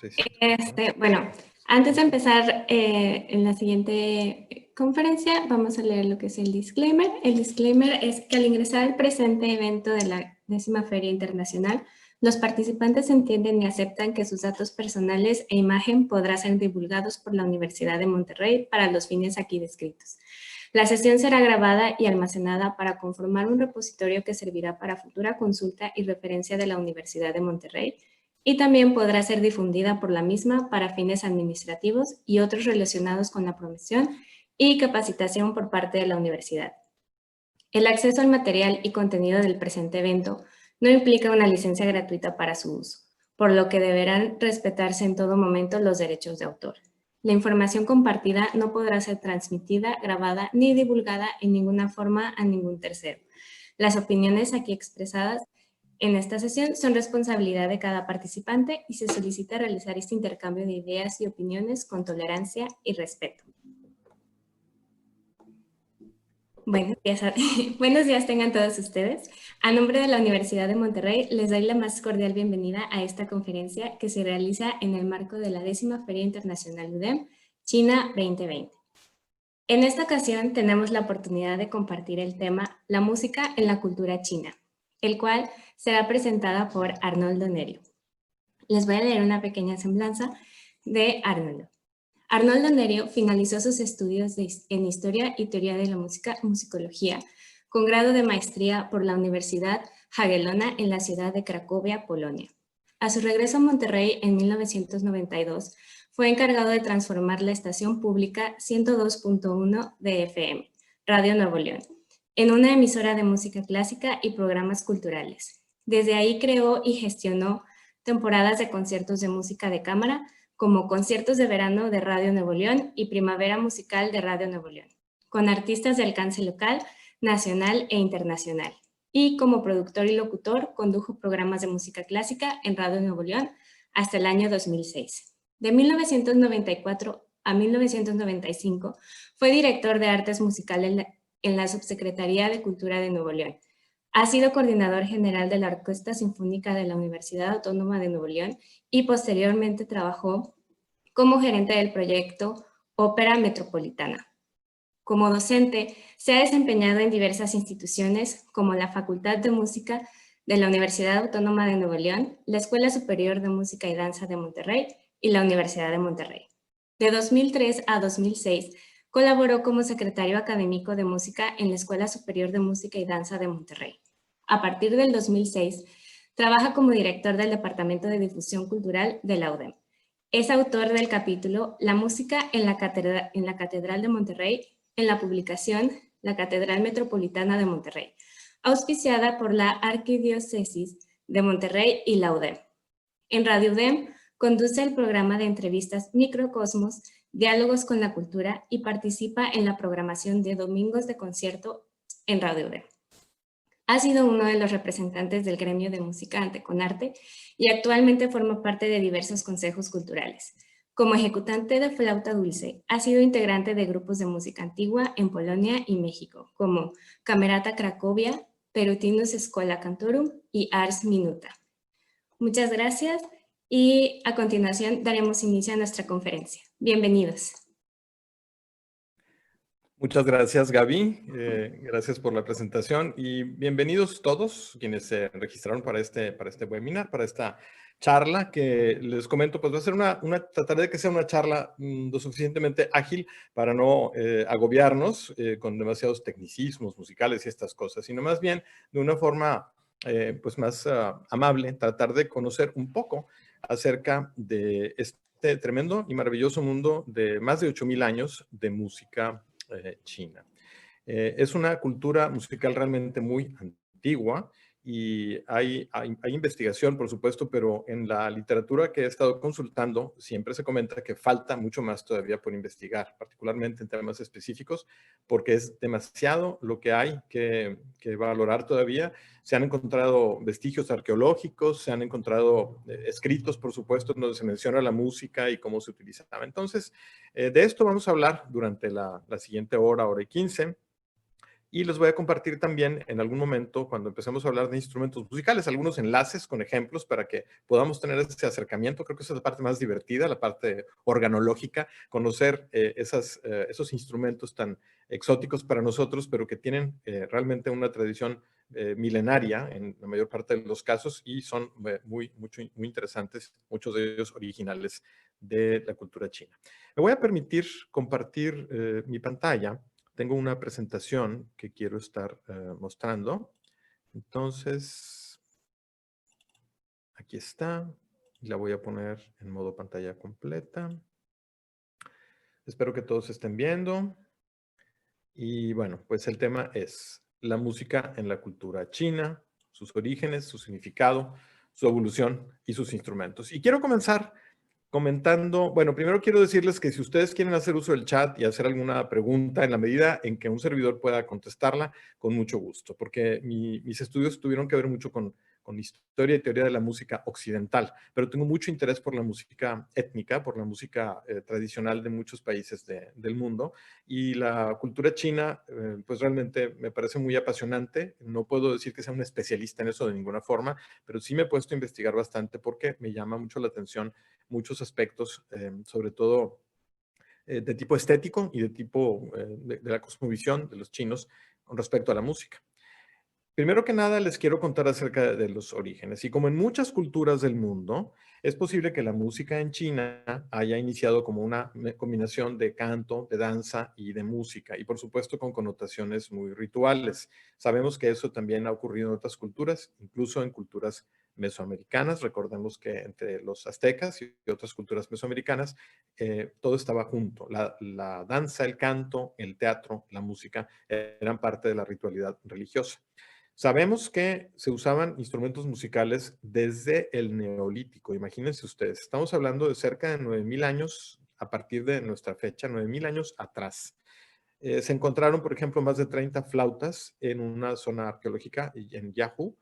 Sí, sí. Bueno, antes de empezar en la siguiente conferencia, vamos a leer lo que es el disclaimer. El disclaimer es que al ingresar al presente evento de la 10ª Feria Internacional, los participantes entienden y aceptan que sus datos personales e imagen podrán ser divulgados por la Universidad de Monterrey para los fines aquí descritos. La sesión será grabada y almacenada para conformar un repositorio que servirá para futura consulta y referencia de la Universidad de Monterrey, y también podrá ser difundida por la misma para fines administrativos y otros relacionados con la promoción y capacitación por parte de la universidad. El acceso al material y contenido del presente evento no implica una licencia gratuita para su uso, por lo que deberán respetarse en todo momento los derechos de autor. La información compartida no podrá ser transmitida, grabada ni divulgada en ninguna forma a ningún tercero. Las opiniones aquí expresadas en esta sesión son responsabilidad de cada participante y se solicita realizar este intercambio de ideas y opiniones con tolerancia y respeto. Buenos días tengan todos ustedes. A nombre de la Universidad de Monterrey, les doy la más cordial bienvenida a esta conferencia que se realiza en el marco de la 10ª Feria Internacional UDEM, China 2020. En esta ocasión tenemos la oportunidad de compartir el tema La música en la cultura china, el cual será presentada por Arnoldo Nerio. Les voy a leer una pequeña semblanza de Arnoldo. Arnoldo Nerio finalizó sus estudios en Historia y Teoría de la Musicología, con grado de maestría por la Universidad Jagiellona en la ciudad de Cracovia, Polonia. A su regreso a Monterrey en 1992, fue encargado de transformar la estación pública 102.1 de FM, Radio Nuevo León, en una emisora de música clásica y programas culturales. Desde ahí creó y gestionó temporadas de conciertos de música de cámara, como Conciertos de Verano de Radio Nuevo León y Primavera Musical de Radio Nuevo León, con artistas de alcance local, nacional e internacional. Y como productor y locutor, condujo programas de música clásica en Radio Nuevo León hasta el año 2006. De 1994 a 1995 fue director de Artes Musicales en la Subsecretaría de Cultura de Nuevo León. Ha sido coordinador general de la Orquesta Sinfónica de la Universidad Autónoma de Nuevo León y posteriormente trabajó como gerente del proyecto Ópera Metropolitana. Como docente, se ha desempeñado en diversas instituciones como la Facultad de Música de la Universidad Autónoma de Nuevo León, la Escuela Superior de Música y Danza de Monterrey y la Universidad de Monterrey. De 2003 a 2006, colaboró como secretario académico de música en la Escuela Superior de Música y Danza de Monterrey. A partir del 2006, trabaja como director del Departamento de Difusión Cultural de la UDEM. Es autor del capítulo La música en la Catedral de Monterrey, en la publicación La Catedral Metropolitana de Monterrey, auspiciada por la Arquidiócesis de Monterrey y la UDEM. En Radio UDEM conduce el programa de entrevistas Microcosmos, Diálogos con la Cultura y participa en la programación de domingos de concierto en Radio UDEM. Ha sido uno de los representantes del gremio de música Anteconarte y actualmente forma parte de diversos consejos culturales. Como ejecutante de flauta dulce, ha sido integrante de grupos de música antigua en Polonia y México, como Camerata Cracovia, Perutinus Schola Cantorum y Ars Minuta. Muchas gracias y a continuación daremos inicio a nuestra conferencia. Bienvenidos. Muchas gracias, Gaby. Gracias por la presentación y bienvenidos todos quienes se registraron para este webinar, para esta charla que les comento, pues va a ser trataré de que sea una charla lo suficientemente ágil para no agobiarnos con demasiados tecnicismos musicales y estas cosas, sino más bien de una forma pues más amable, tratar de conocer un poco acerca de este tremendo y maravilloso mundo de más de 8,000 años de música china. Es una cultura musical realmente muy antigua y hay investigación, por supuesto, pero en la literatura que he estado consultando siempre se comenta que falta mucho más todavía por investigar, particularmente en temas específicos, porque es demasiado lo que hay que valorar todavía. Se han encontrado vestigios arqueológicos, se han encontrado escritos, por supuesto, donde se menciona la música y cómo se utilizaba. Entonces, de esto vamos a hablar durante la siguiente hora y 15. Y les voy a compartir también en algún momento, cuando empecemos a hablar de instrumentos musicales, algunos enlaces con ejemplos para que podamos tener ese acercamiento. Creo que esa es la parte más divertida, la parte organológica, conocer esos instrumentos tan exóticos para nosotros, pero que tienen realmente una tradición milenaria en la mayor parte de los casos y son muy interesantes, muchos de ellos originales de la cultura china. Me voy a permitir compartir mi pantalla. Tengo una presentación que quiero estar mostrando. Entonces, aquí está. Y la voy a poner en modo pantalla completa. Espero que todos estén viendo. Y bueno, pues el tema es la música en la cultura china, sus orígenes, su significado, su evolución y sus instrumentos. Y quiero comenzar comentando, bueno, primero quiero decirles que si ustedes quieren hacer uso del chat y hacer alguna pregunta en la medida en que un servidor pueda contestarla, con mucho gusto, porque mis estudios tuvieron que ver mucho con historia y teoría de la música occidental, pero tengo mucho interés por la música étnica, por la música tradicional de muchos países del mundo, y la cultura china, pues realmente me parece muy apasionante. No puedo decir que sea un especialista en eso de ninguna forma, pero sí me he puesto a investigar bastante porque me llama mucho la atención muchos aspectos, sobre todo de tipo estético y de tipo de la cosmovisión de los chinos con respecto a la música. Primero que nada, les quiero contar acerca de los orígenes. Y como en muchas culturas del mundo, es posible que la música en China haya iniciado como una combinación de canto, de danza y de música, y por supuesto con connotaciones muy rituales. Sabemos que eso también ha ocurrido en otras culturas, incluso en culturas mesoamericanas. Recordemos que entre los aztecas y otras culturas mesoamericanas, todo estaba junto. La danza, el canto, el teatro, la música eran parte de la ritualidad religiosa. Sabemos que se usaban instrumentos musicales desde el Neolítico. Imagínense ustedes, estamos hablando de cerca de 9,000 años a partir de nuestra fecha, 9,000 años atrás. Se encontraron, por ejemplo, más de 30 flautas en una zona arqueológica en Yahoo,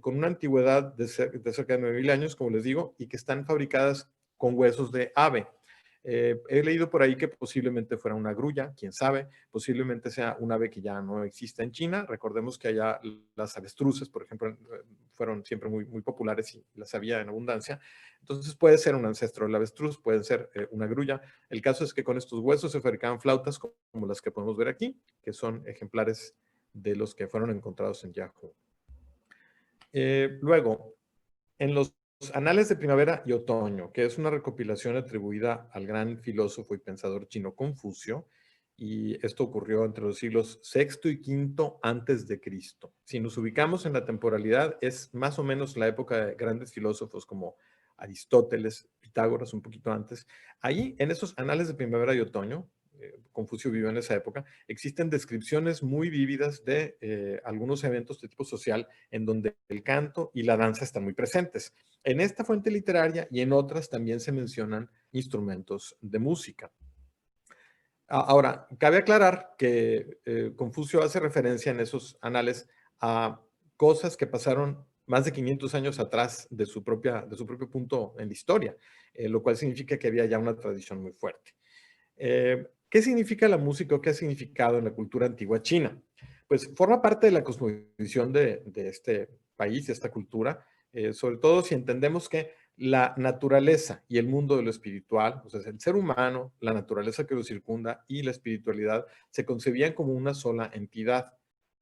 con una antigüedad de cerca de 9,000 años, como les digo, y que están fabricadas con huesos de ave. He leído por ahí que posiblemente fuera una grulla, quién sabe, posiblemente sea un ave que ya no existe en China. Recordemos que allá las avestruces, por ejemplo, fueron siempre muy populares y las había en abundancia. Entonces puede ser un ancestro del avestruz, puede ser una grulla. El caso es que con estos huesos se fabricaban flautas como las que podemos ver aquí, que son ejemplares de los que fueron encontrados en Yahoo. Luego, en los Anales de Primavera y Otoño, que es una recopilación atribuida al gran filósofo y pensador chino Confucio, y esto ocurrió entre los siglos VI y V antes de Cristo. Si nos ubicamos en la temporalidad, es más o menos la época de grandes filósofos como Aristóteles, Pitágoras, un poquito antes. Ahí, en esos Anales de Primavera y Otoño, Confucio vivió en esa época, existen descripciones muy vívidas de algunos eventos de tipo social en donde el canto y la danza están muy presentes. En esta fuente literaria y en otras también se mencionan instrumentos de música. Ahora, cabe aclarar que Confucio hace referencia en esos anales a cosas que pasaron más de 500 años atrás de su propio punto en la historia, lo cual significa que había ya una tradición muy fuerte. ¿Qué significa la música o qué ha significado en la cultura antigua china? Pues forma parte de la cosmovisión de este país, de esta cultura, sobre todo si entendemos que la naturaleza y el mundo de lo espiritual, o sea, el ser humano, la naturaleza que lo circunda y la espiritualidad se concebían como una sola entidad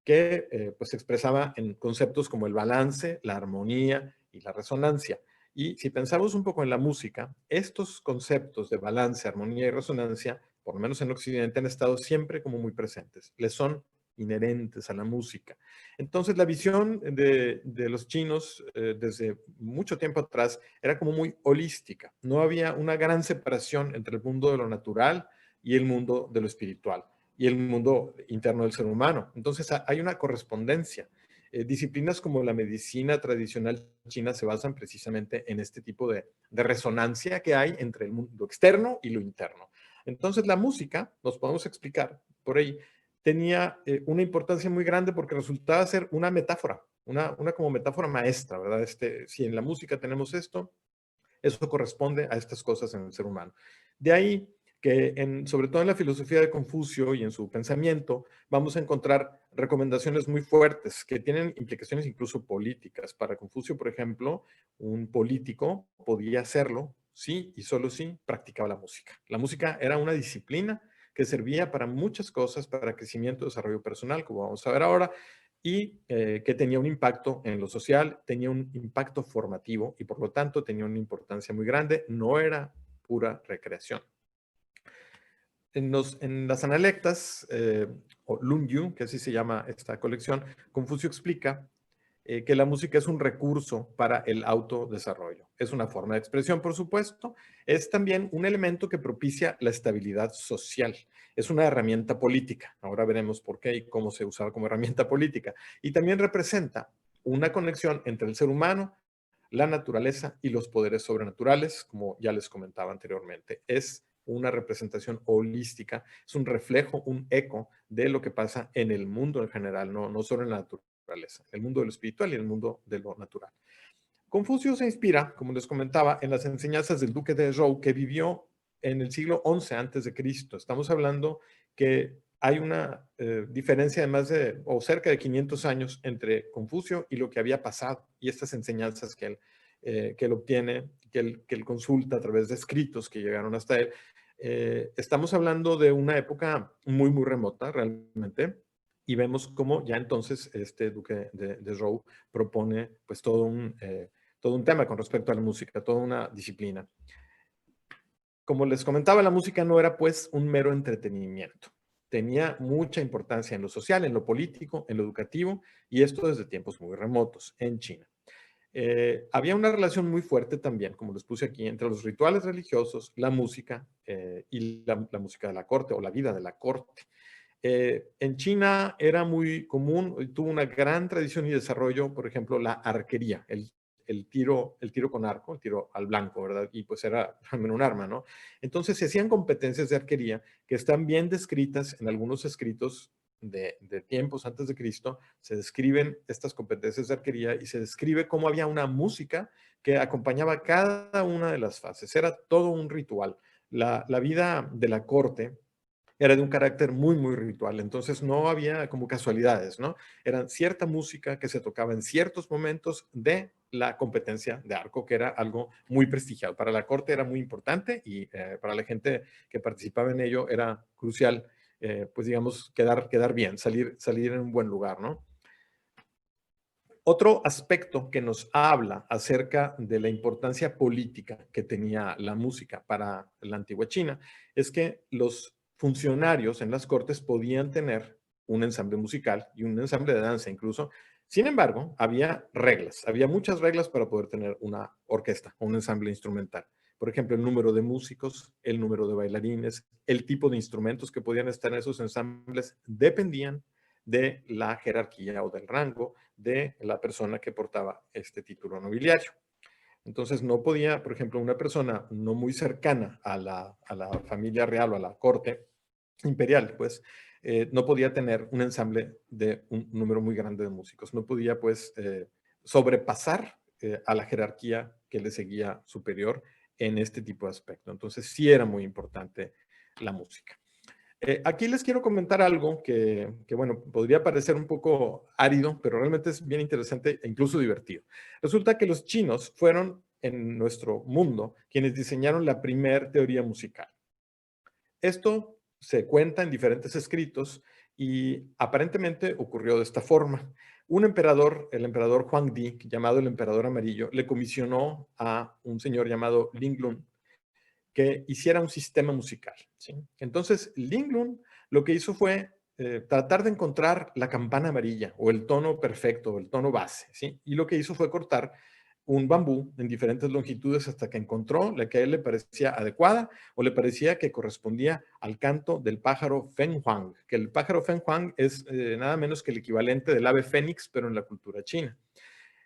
que pues se expresaba en conceptos como el balance, la armonía y la resonancia. Y si pensamos un poco en la música, estos conceptos de balance, armonía y resonancia, por lo menos en Occidente, han estado siempre como muy presentes. Les son inherentes a la música. Entonces, la visión de los chinos desde mucho tiempo atrás era como muy holística. No había una gran separación entre el mundo de lo natural y el mundo de lo espiritual y el mundo interno del ser humano. Entonces, hay una correspondencia. Disciplinas como la medicina tradicional china se basan precisamente en este tipo de resonancia que hay entre el mundo externo y lo interno. Entonces, la música, nos podemos explicar por ahí, tenía una importancia muy grande porque resultaba ser una metáfora, una como metáfora maestra, ¿verdad? Si en la música tenemos esto, eso corresponde a estas cosas en el ser humano. De ahí que sobre todo en la filosofía de Confucio y en su pensamiento vamos a encontrar recomendaciones muy fuertes que tienen implicaciones incluso políticas. Para Confucio, por ejemplo, un político podía hacerlo sí y solo si practicaba la música. La música era una disciplina que servía para muchas cosas, para crecimiento, desarrollo personal, como vamos a ver ahora, y que tenía un impacto en lo social, tenía un impacto formativo y por lo tanto tenía una importancia muy grande, no era pura recreación. En las Analectas, o Lunyu, que así se llama esta colección, Confucio explica que la música es un recurso para el autodesarrollo. Es una forma de expresión, por supuesto. Es también un elemento que propicia la estabilidad social. Es una herramienta política. Ahora veremos por qué y cómo se usaba como herramienta política. Y también representa una conexión entre el ser humano, la naturaleza y los poderes sobrenaturales, como ya les comentaba anteriormente. Es una representación holística, es un reflejo, un eco de lo que pasa en el mundo en general, no solo en la naturaleza, el mundo de lo espiritual y el mundo de lo natural. Confucio se inspira, como les comentaba, en las enseñanzas del duque de Zhou, que vivió en el siglo XI antes de Cristo. Estamos hablando que hay una diferencia de más de, o cerca de 500 años entre Confucio y lo que había pasado y estas enseñanzas que él obtiene, que él consulta a través de escritos que llegaron hasta él. Estamos hablando de una época muy, muy remota realmente, y vemos cómo ya entonces este duque de Zhou propone pues todo un tema con respecto a la música, toda una disciplina. Como les comentaba, la música no era pues un mero entretenimiento. Tenía mucha importancia en lo social, en lo político, en lo educativo, y esto desde tiempos muy remotos en China. Había una relación muy fuerte también, como les puse aquí, entre los rituales religiosos, la música y la música de la corte o la vida de la corte. En China era muy común, tuvo una gran tradición y desarrollo, por ejemplo, la arquería, el tiro con arco, el tiro al blanco, ¿verdad? Y pues era también un arma, ¿no? Entonces se hacían competencias de arquería que están bien descritas en algunos escritos de tiempos antes de Cristo. Se describen estas competencias de arquería y se describe cómo había una música que acompañaba cada una de las fases. Era todo un ritual. La vida de la corte era de un carácter muy, muy ritual. Entonces no había como casualidades, ¿no? Era cierta música que se tocaba en ciertos momentos de la competencia de arco, que era algo muy prestigiado. Para la corte era muy importante y para la gente que participaba en ello era crucial, pues digamos, quedar bien, salir en un buen lugar, ¿no? Otro aspecto que nos habla acerca de la importancia política que tenía la música para la antigua China es que los funcionarios en las cortes podían tener un ensamble musical y un ensamble de danza incluso. Sin embargo, había reglas, había muchas reglas para poder tener una orquesta, un ensamble instrumental. Por ejemplo, el número de músicos, el número de bailarines, el tipo de instrumentos que podían estar en esos ensambles dependían de la jerarquía o del rango de la persona que portaba este título nobiliario. Entonces no podía, por ejemplo, una persona no muy cercana a la familia real o a la corte imperial, pues no podía tener un ensamble de un número muy grande de músicos. No podía, pues, sobrepasar a la jerarquía que le seguía superior en este tipo de aspecto. Entonces sí era muy importante la música. Aquí les quiero comentar algo bueno, podría parecer un poco árido, pero realmente es bien interesante e incluso divertido. Resulta que los chinos fueron en nuestro mundo quienes diseñaron la primer teoría musical. Esto se cuenta en diferentes escritos y aparentemente ocurrió de esta forma. Un emperador, el emperador Huangdi, llamado el emperador amarillo, le comisionó a un señor llamado Linglun que hiciera un sistema musical, ¿sí? Entonces, Linglun lo que hizo fue tratar de encontrar la campana amarilla o el tono perfecto, el tono base, ¿sí? Y lo que hizo fue cortar un bambú en diferentes longitudes hasta que encontró la que a él le parecía adecuada o le parecía que correspondía al canto del pájaro Fenghuang, que el pájaro Fenghuang es nada menos que el equivalente del ave fénix, pero en la cultura china.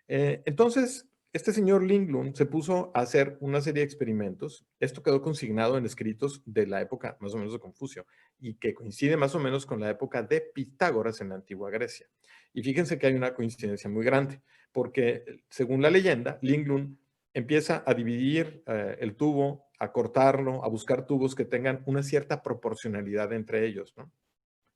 Entonces, este señor Linglun se puso a hacer una serie de experimentos. Esto quedó consignado en escritos de la época más o menos de Confucio y que coincide más o menos con la época de Pitágoras en la antigua Grecia. Y fíjense que hay una coincidencia muy grande, porque según la leyenda, Linglun empieza a dividir el tubo, a cortarlo, a buscar tubos que tengan una cierta proporcionalidad entre ellos, ¿no?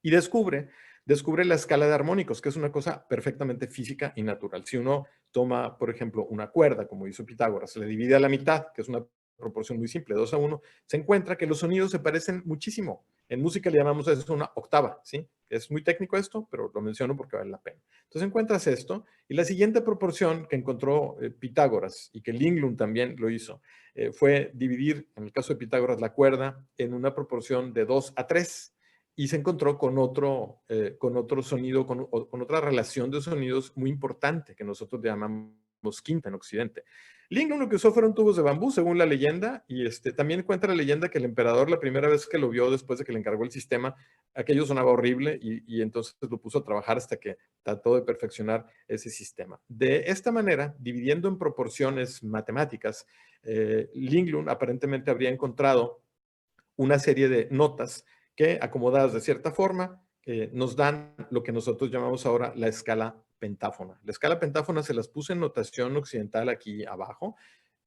Y descubre la escala de armónicos, que es una cosa perfectamente física y natural. Si uno toma, por ejemplo, una cuerda, como hizo Pitágoras, se le divide a la mitad, que es una proporción muy simple, 2 a 1, se encuentra que los sonidos se parecen muchísimo. En música le llamamos a eso una octava, ¿sí? Es muy técnico esto, pero lo menciono porque vale la pena. Entonces encuentras esto, y la siguiente proporción que encontró Pitágoras, y que Linglund también lo hizo, fue dividir, en el caso de Pitágoras, la cuerda en una proporción de 2 a 3, y se encontró con otro sonido, con otra relación de sonidos muy importante que nosotros llamamos quinta en Occidente. Lincoln lo que usó fueron tubos de bambú, según la leyenda, y también cuenta la leyenda que el emperador, la primera vez que lo vio después de que le encargó el sistema, aquello sonaba horrible, y entonces lo puso a trabajar hasta que trató de perfeccionar ese sistema. De esta manera, dividiendo en proporciones matemáticas, Linglund aparentemente habría encontrado una serie de notas que, acomodadas de cierta forma, nos dan lo que nosotros llamamos ahora la escala pentáfona. La escala pentáfona se las puse en notación occidental aquí abajo.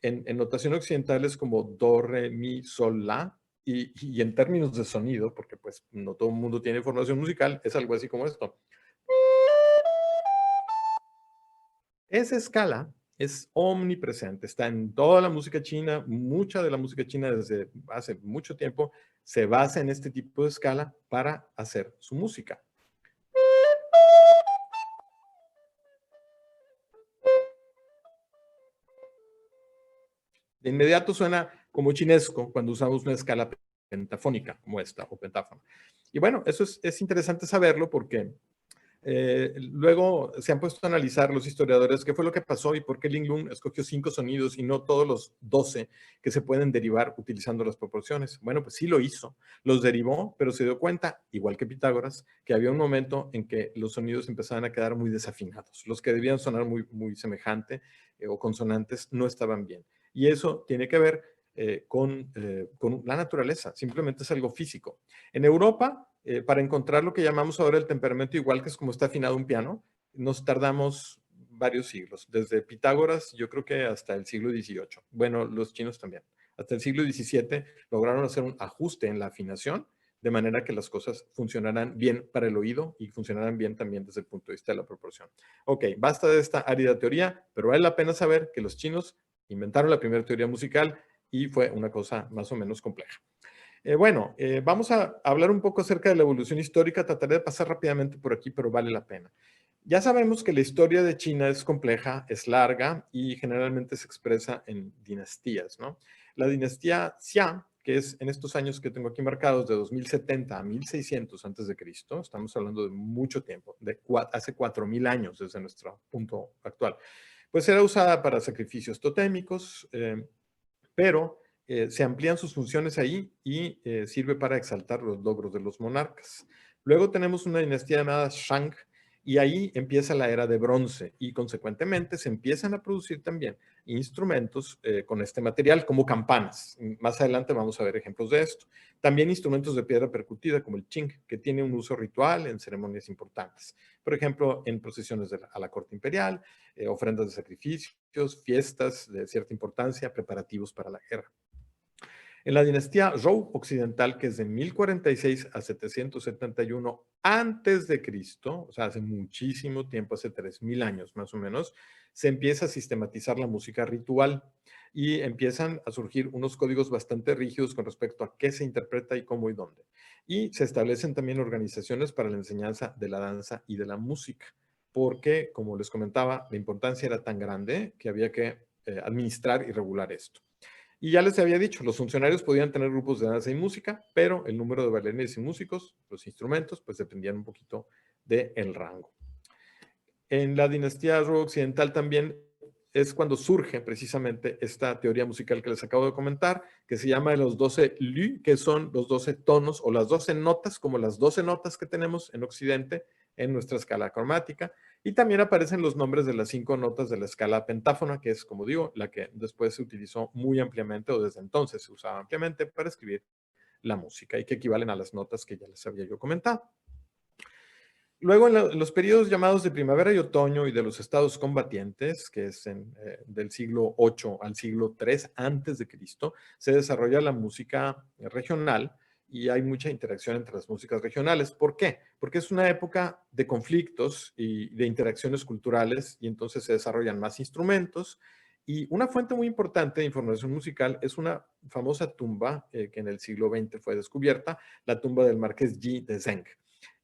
En notación occidental es como do, re, mi, sol, la. Y en términos de sonido, porque pues no todo el mundo tiene formación musical, es algo así como esto. Esa escala es omnipresente, está en toda la música china. Mucha de la música china desde hace mucho tiempo se basa en este tipo de escala para hacer su música. De inmediato suena como chinesco cuando usamos una escala pentafónica como esta o pentáfona. Y bueno, eso es interesante saberlo porque luego se han puesto a analizar los historiadores qué fue lo que pasó y por qué Linglund escogió 5 sonidos y no todos los 12 que se pueden derivar utilizando las proporciones. Bueno, pues sí lo hizo, los derivó, pero se dio cuenta, igual que Pitágoras, que había un momento en que los sonidos empezaban a quedar muy desafinados. Los que debían sonar muy semejante o consonantes no estaban bien. Y eso tiene que ver con la naturaleza, simplemente es algo físico. En Europa, para encontrar lo que llamamos ahora el temperamento igual, que es como está afinado un piano, nos tardamos varios siglos, desde Pitágoras yo creo que hasta el siglo XVIII. Bueno, los chinos también. Hasta el siglo XVII lograron hacer un ajuste en la afinación, de manera que las cosas funcionaran bien para el oído y funcionaran bien también desde el punto de vista de la proporción. Ok, basta de esta árida teoría, pero vale la pena saber que los chinos inventaron la primera teoría musical y fue una cosa más o menos compleja. Vamos a hablar un poco acerca de la evolución histórica. Trataré de pasar rápidamente por aquí, pero vale la pena. Ya sabemos que la historia de China es compleja, es larga y generalmente se expresa en dinastías, ¿no? La dinastía Xia, que es en estos años que tengo aquí marcados, de 2070 a 1600 antes de Cristo, estamos hablando de mucho tiempo, de hace 4000 años desde nuestro punto actual, pues era usada para sacrificios totémicos, pero se amplían sus funciones ahí y sirve para exaltar los logros de los monarcas. Luego tenemos una dinastía llamada Shang, y ahí empieza la era de bronce y consecuentemente se empiezan a producir también instrumentos con este material como campanas. Más adelante vamos a ver ejemplos de esto. También instrumentos de piedra percutida como el ching, que tiene un uso ritual en ceremonias importantes. Por ejemplo, en procesiones a la corte imperial, ofrendas de sacrificios, fiestas de cierta importancia, preparativos para la guerra. En la dinastía Zhou occidental, que es de 1046 a 771 antes de Cristo, o sea, hace muchísimo tiempo, hace 3000 años más o menos, se empieza a sistematizar la música ritual y empiezan a surgir unos códigos bastante rígidos con respecto a qué se interpreta y cómo y dónde. Y se establecen también organizaciones para la enseñanza de la danza y de la música, porque, como les comentaba, la importancia era tan grande que había que administrar y regular esto. Y ya les había dicho, los funcionarios podían tener grupos de danza y música, pero el número de bailarines y músicos, los instrumentos, pues dependían un poquito del rango. En la dinastía Zhou occidental también es cuando surge precisamente esta teoría musical que les acabo de comentar, que se llama de los 12 Lü, que son los 12 tonos o las 12 notas, como las 12 notas que tenemos en Occidente en nuestra escala cromática. Y también aparecen los nombres de las 5 notas de la escala pentáfona, que es, como digo, la que después se utilizó muy ampliamente, o desde entonces se usaba ampliamente para escribir la música y que equivalen a las notas que ya les había yo comentado. Luego, en los periodos llamados de primavera y otoño y de los estados combatientes, que es del siglo VIII al siglo III antes de Cristo, se desarrolla la música regional y hay mucha interacción entre las músicas regionales. ¿Por qué? Porque es una época de conflictos y de interacciones culturales y entonces se desarrollan más instrumentos. Y una fuente muy importante de información musical es una famosa tumba que en el siglo XX fue descubierta, la tumba del marqués G. de Zeng.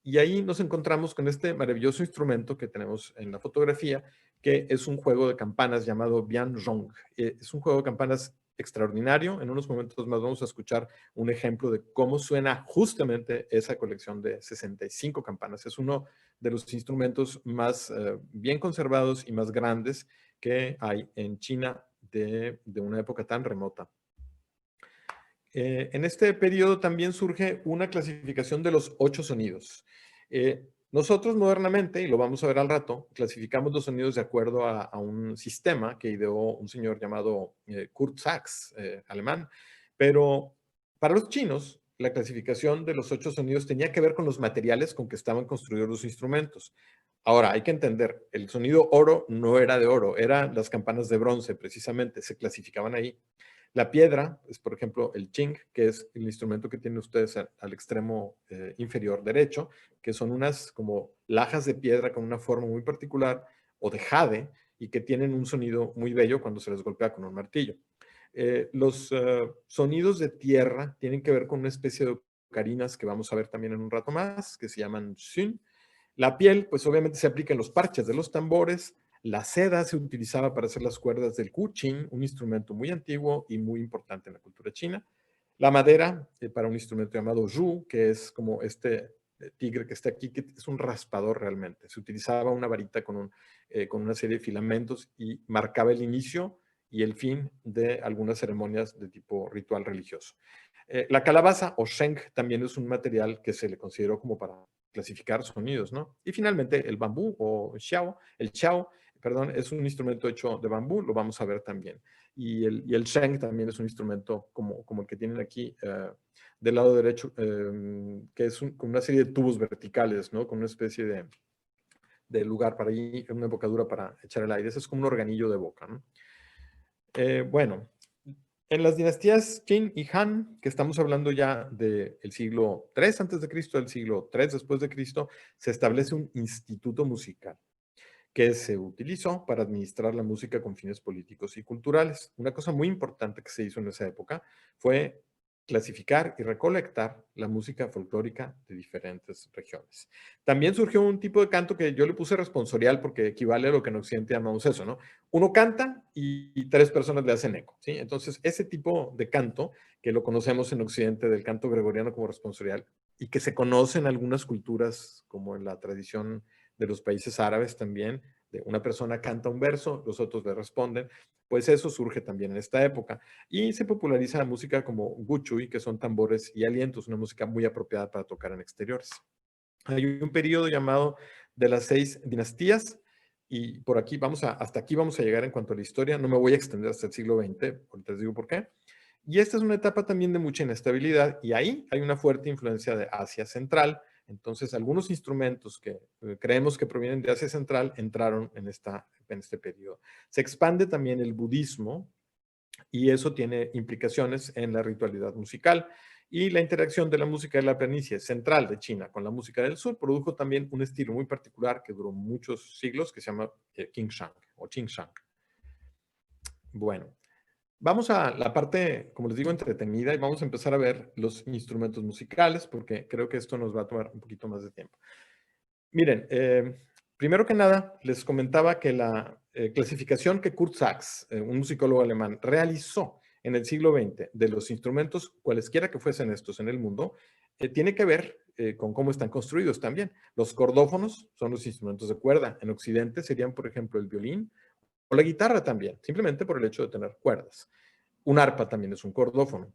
Y ahí nos encontramos con este maravilloso instrumento que tenemos en la fotografía, que es un juego de campanas llamado Bianzhong. Es un juego de campanas extraordinario. En unos momentos más vamos a escuchar un ejemplo de cómo suena justamente esa colección de 65 campanas. Es uno de los instrumentos más bien conservados y más grandes que hay en China de una época tan remota. En este periodo también surge una clasificación de los 8 sonidos. Nosotros modernamente, y lo vamos a ver al rato, clasificamos los sonidos de acuerdo a un sistema que ideó un señor llamado Kurt Sachs, alemán. Pero para los chinos, la clasificación de los 8 sonidos tenía que ver con los materiales con que estaban construidos los instrumentos. Ahora, hay que entender, el sonido oro no era de oro, eran las campanas de bronce, precisamente, se clasificaban ahí. La piedra es, por ejemplo, el ching, que es el instrumento que tienen ustedes al extremo inferior derecho, que son unas como lajas de piedra con una forma muy particular o de jade y que tienen un sonido muy bello cuando se les golpea con un martillo. Los sonidos de tierra tienen que ver con una especie de ocarinas que vamos a ver también en un rato más, que se llaman xun. La piel, pues obviamente se aplica en los parches de los tambores. La seda se utilizaba para hacer las cuerdas del kuqin, un instrumento muy antiguo y muy importante en la cultura china. La madera, para un instrumento llamado zhu, que es como este tigre que está aquí, que es un raspador realmente. Se utilizaba una varita con una serie de filamentos y marcaba el inicio y el fin de algunas ceremonias de tipo ritual religioso. La calabaza o sheng también es un material que se le consideró como para clasificar sonidos, ¿no? Y finalmente el bambú o el xiao, perdón, es un instrumento hecho de bambú, lo vamos a ver también. Y el sheng también es un instrumento como el que tienen aquí del lado derecho, que es con una serie de tubos verticales, ¿no? Con una especie de lugar para ahí, una embocadura para echar el aire. Ese es como un organillo de boca, ¿no? Bueno, en las dinastías Qin y Han, que estamos hablando ya del siglo III antes de Cristo, del siglo III después de Cristo, se establece un instituto musical que se utilizó para administrar la música con fines políticos y culturales. Una cosa muy importante que se hizo en esa época fue clasificar y recolectar la música folclórica de diferentes regiones. También surgió un tipo de canto que yo le puse responsorial porque equivale a lo que en Occidente llamamos eso, ¿no? Uno canta y 3 personas le hacen eco, ¿sí? Entonces, ese tipo de canto, que lo conocemos en Occidente del canto gregoriano como responsorial y que se conoce en algunas culturas como en la tradición de los países árabes también, de una persona canta un verso, los otros le responden, pues eso surge también en esta época. Y se populariza la música como guchui, que son tambores y alientos, una música muy apropiada para tocar en exteriores. Hay un periodo llamado de las 6 dinastías, y por aquí hasta aquí vamos a llegar en cuanto a la historia. No me voy a extender hasta el siglo XX, ahorita les digo por qué. Y esta es una etapa también de mucha inestabilidad, y ahí hay una fuerte influencia de Asia Central. Entonces, algunos instrumentos que creemos que provienen de Asia Central entraron en este periodo. Se expande también el budismo, y eso tiene implicaciones en la ritualidad musical. Y la interacción de la música de la planicie central de China con la música del sur produjo también un estilo muy particular que duró muchos siglos, que se llama Qingshan o Qingshan. Bueno, vamos a la parte, como les digo, entretenida, y vamos a empezar a ver los instrumentos musicales, porque creo que esto nos va a tomar un poquito más de tiempo. Miren, primero que nada, les comentaba que la clasificación que Kurt Sachs, un musicólogo alemán, realizó en el siglo XX de los instrumentos, cualesquiera que fuesen estos en el mundo, tiene que ver con cómo están construidos también. Los cordófonos son los instrumentos de cuerda. En Occidente serían, por ejemplo, el violín o la guitarra también, simplemente por el hecho de tener cuerdas. Un arpa también es un cordófono.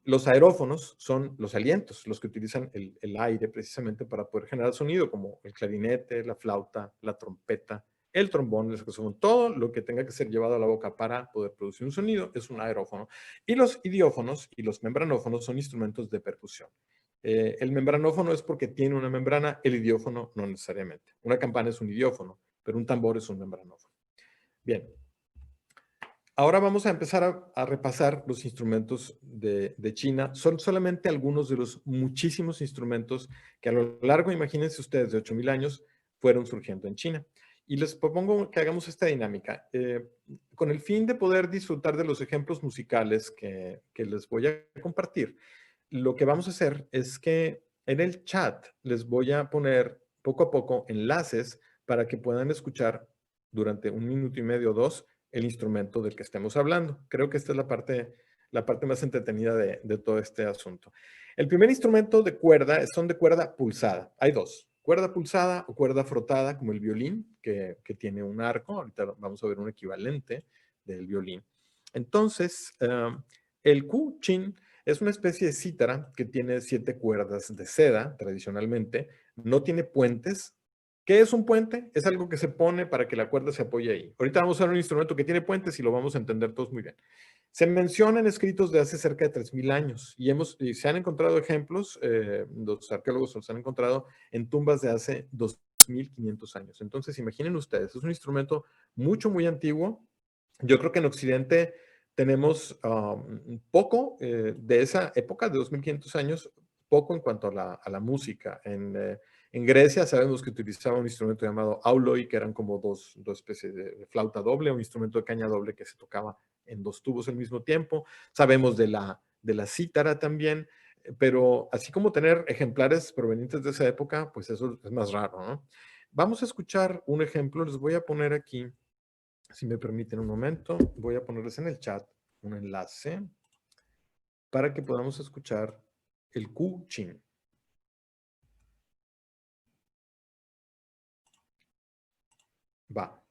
Los aerófonos son los alientos, los que utilizan el aire precisamente para poder generar sonido, como el clarinete, la flauta, la trompeta, el trombón, el saxofón, todo lo que tenga que ser llevado a la boca para poder producir un sonido es un aerófono. Y los idiófonos y los membranófonos son instrumentos de percusión. El membranófono es porque tiene una membrana, el idiófono no necesariamente. Una campana es un idiófono, pero un tambor es un membranófono. Bien. Ahora vamos a empezar a repasar los instrumentos de China. Son solamente algunos de los muchísimos instrumentos que a lo largo, imagínense ustedes, de 8,000 años, fueron surgiendo en China. Y les propongo que hagamos esta dinámica. Con el fin de poder disfrutar de los ejemplos musicales que les voy a compartir, lo que vamos a hacer es que en el chat les voy a poner poco a poco enlaces para que puedan escuchar durante 1,5 minutos o 2 el instrumento del que estemos hablando. Creo que esta es la parte más entretenida de todo este asunto. El primer instrumento de cuerda son de cuerda pulsada. Hay dos, cuerda pulsada o cuerda frotada, como el violín, que tiene un arco. Ahorita vamos a ver un equivalente del violín. Entonces, el Q-chin es una especie de cítara que tiene 7 cuerdas de seda, tradicionalmente. No tiene puentes. ¿Qué es un puente? Es algo que se pone para que la cuerda se apoye ahí. Ahorita vamos a ver un instrumento que tiene puentes y lo vamos a entender todos muy bien. Se mencionan escritos de hace cerca de 3,000 años y se han encontrado ejemplos, los arqueólogos los han encontrado en tumbas de hace 2,500 años. Entonces, imaginen ustedes, es un instrumento muy antiguo. Yo creo que en Occidente tenemos poco de esa época, de 2,500 años, poco en cuanto a la música. En Grecia sabemos que utilizaban un instrumento llamado auloi, que eran como dos especies de flauta doble, un instrumento de caña doble que se tocaba en 2 tubos al mismo tiempo. Sabemos de la cítara también, pero así como tener ejemplares provenientes de esa época, pues eso es más raro, ¿no? Vamos a escuchar un ejemplo, les voy a poner aquí, si me permiten un momento, voy a ponerles en el chat un enlace para que podamos escuchar el Q-chin. Va.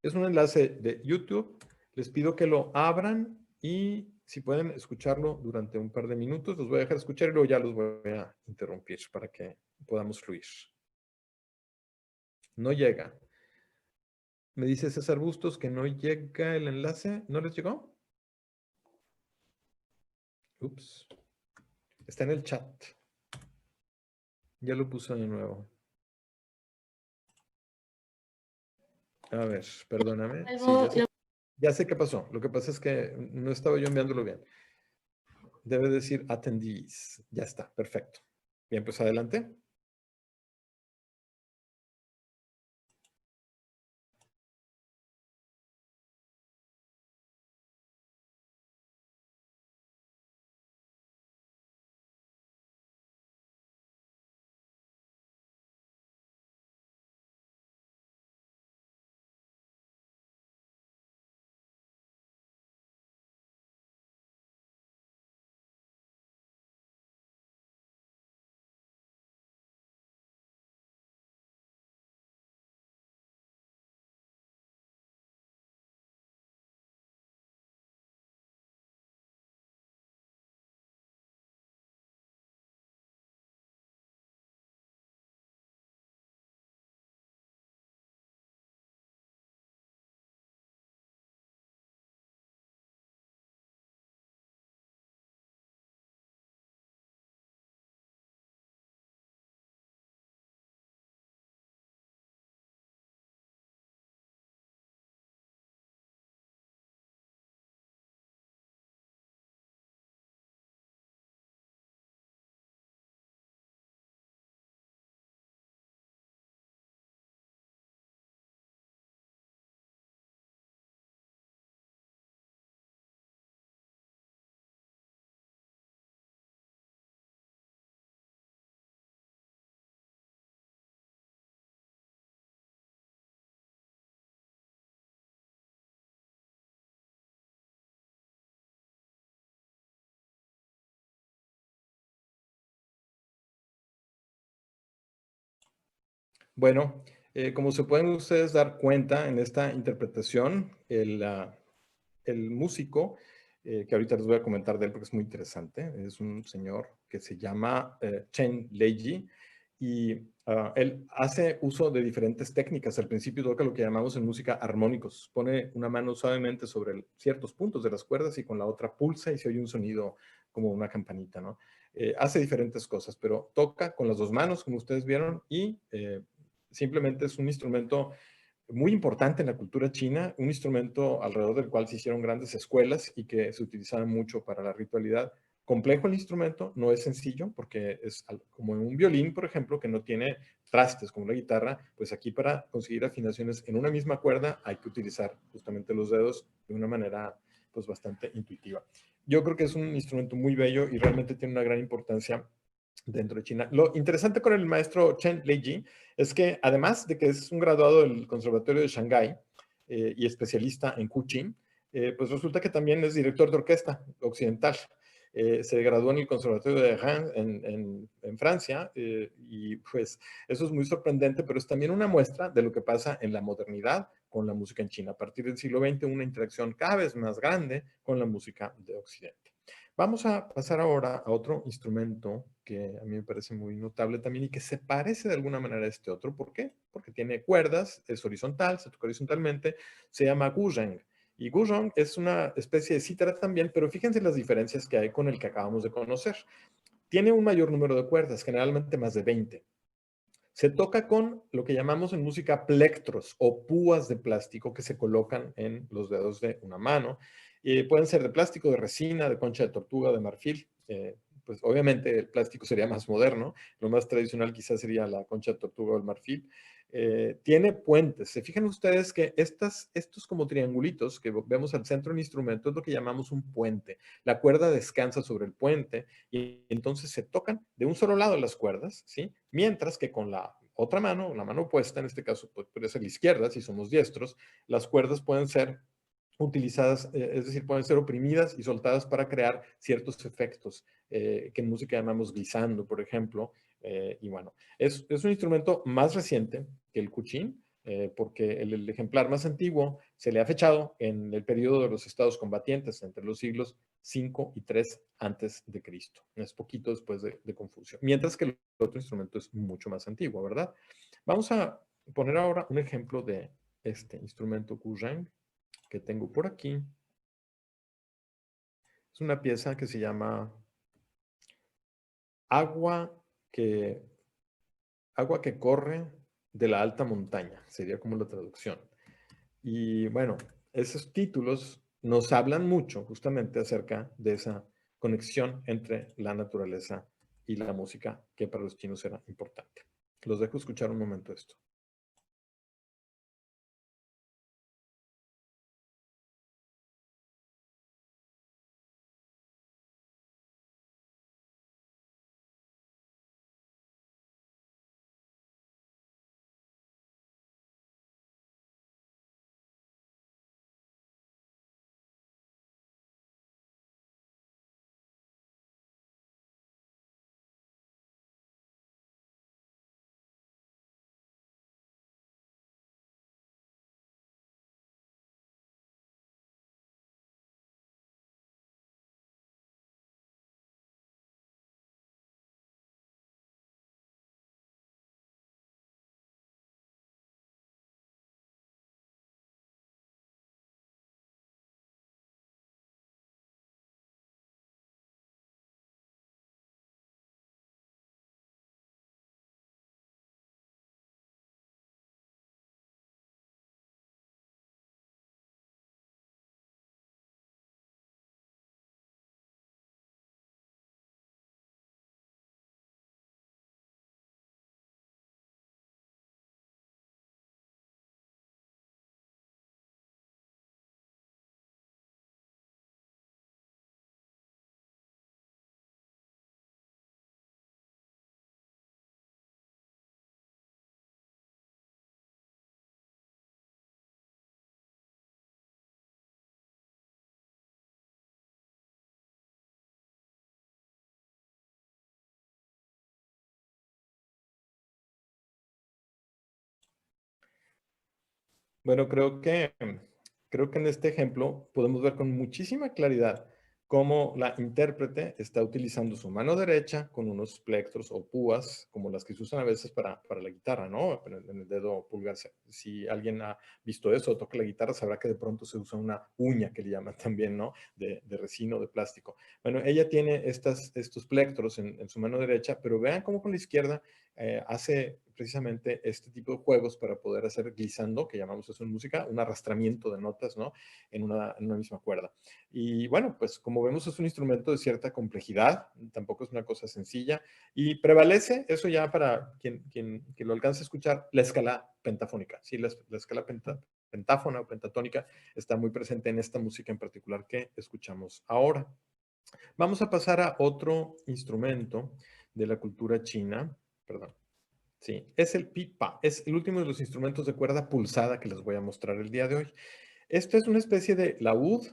Es un enlace de YouTube. Les pido que lo abran y si pueden escucharlo durante un par de minutos, los voy a dejar escuchar y luego ya los voy a interrumpir para que podamos fluir. No llega. Me dice César Bustos que no llega el enlace. ¿No les llegó? Ups. Está en el chat. Ya lo puse de nuevo. A ver, perdóname. Sí, ya sé qué pasó. Lo que pasa es que no estaba yo enviándolo bien. Debe decir attendees. Ya está, perfecto. Bien, pues adelante. Bueno, como se pueden ustedes dar cuenta en esta interpretación, el músico, que ahorita les voy a comentar de él porque es muy interesante, es un señor que se llama Chen Leiji y él hace uso de diferentes técnicas. Al principio toca lo que llamamos en música armónicos. Pone una mano suavemente sobre ciertos puntos de las cuerdas y con la otra pulsa y se oye un sonido como una campanita, ¿no? hace diferentes cosas, pero toca con las dos manos, como ustedes vieron, y simplemente es un instrumento muy importante en la cultura china, un instrumento alrededor del cual se hicieron grandes escuelas y que se utilizaba mucho para la ritualidad. Complejo el instrumento, no es sencillo, porque es como en un violín, por ejemplo, que no tiene trastes como la guitarra, pues aquí para conseguir afinaciones en una misma cuerda hay que utilizar justamente los dedos de una manera pues bastante intuitiva. Yo creo que es un instrumento muy bello y realmente tiene una gran importancia dentro de China. Lo interesante con el maestro Chen Leiji es que además de que es un graduado del Conservatorio de Shanghái y especialista en Kuching, pues resulta que también es director de orquesta occidental. Se graduó en el Conservatorio de Rennes en Francia y pues eso es muy sorprendente, pero es también una muestra de lo que pasa en la modernidad con la música en China. A partir del siglo XX, una interacción cada vez más grande con la música de Occidente. Vamos a pasar ahora a otro instrumento que a mí me parece muy notable también y que se parece de alguna manera a este otro. ¿Por qué? Porque tiene cuerdas, es horizontal, se toca horizontalmente, se llama guzheng. Y guzheng es una especie de cítara también, pero fíjense las diferencias que hay con el que acabamos de conocer. Tiene un mayor número de cuerdas, generalmente más de 20. Se toca con lo que llamamos en música plectros o púas de plástico que se colocan en los dedos de una mano. Pueden ser de plástico, de resina, de concha de tortuga, de marfil. Pues obviamente el plástico sería más moderno. Lo más tradicional quizás sería la concha de tortuga o el marfil. Tiene puentes. Se fijan ustedes que estos como triangulitos que vemos al centro del instrumento es lo que llamamos un puente. La cuerda descansa sobre el puente y entonces se tocan de un solo lado las cuerdas, ¿sí? Mientras que con la otra mano, la mano opuesta, en este caso puede ser la izquierda, si somos diestros, las cuerdas pueden ser utilizadas, es decir, pueden ser oprimidas y soltadas para crear ciertos efectos que en música llamamos glissando, por ejemplo. Y bueno, es un instrumento más reciente que el cuchín, porque el ejemplar más antiguo se le ha fechado en el periodo de los estados combatientes entre los siglos 5 y 3 antes de Cristo. Es poquito después de Confucio. Mientras que el otro instrumento es mucho más antiguo, ¿verdad? Vamos a poner ahora un ejemplo de este instrumento guzheng que tengo por aquí. Es una pieza que se llama Agua que, Agua que corre de la alta montaña, sería como la traducción. Y bueno, esos títulos nos hablan mucho justamente acerca de esa conexión entre la naturaleza y la música que para los chinos era importante. Los dejo escuchar un momento esto. Bueno, creo que en este ejemplo podemos ver con muchísima claridad cómo la intérprete está utilizando su mano derecha con unos plectros o púas, como las que se usan a veces para la guitarra, ¿no? En el dedo pulgar. Si alguien ha visto eso o toca la guitarra, sabrá que de pronto se usa una uña, que le llaman también, ¿no? De resina o de plástico. Bueno, ella tiene estos plectros en su mano derecha, pero vean cómo con la izquierda hace precisamente este tipo de juegos para poder hacer glissando, que llamamos eso en música, un arrastramiento de notas, ¿no? En una misma cuerda. Y bueno, pues como vemos es un instrumento de cierta complejidad, tampoco es una cosa sencilla, y prevalece, eso ya para quien lo alcance a escuchar, la escala pentafónica. Sí, la escala pentáfona o pentatónica está muy presente en esta música en particular que escuchamos ahora. Vamos a pasar a otro instrumento de la cultura china, perdón. Sí, es el pipa, es el último de los instrumentos de cuerda pulsada que les voy a mostrar el día de hoy. Esto es una especie de laúd.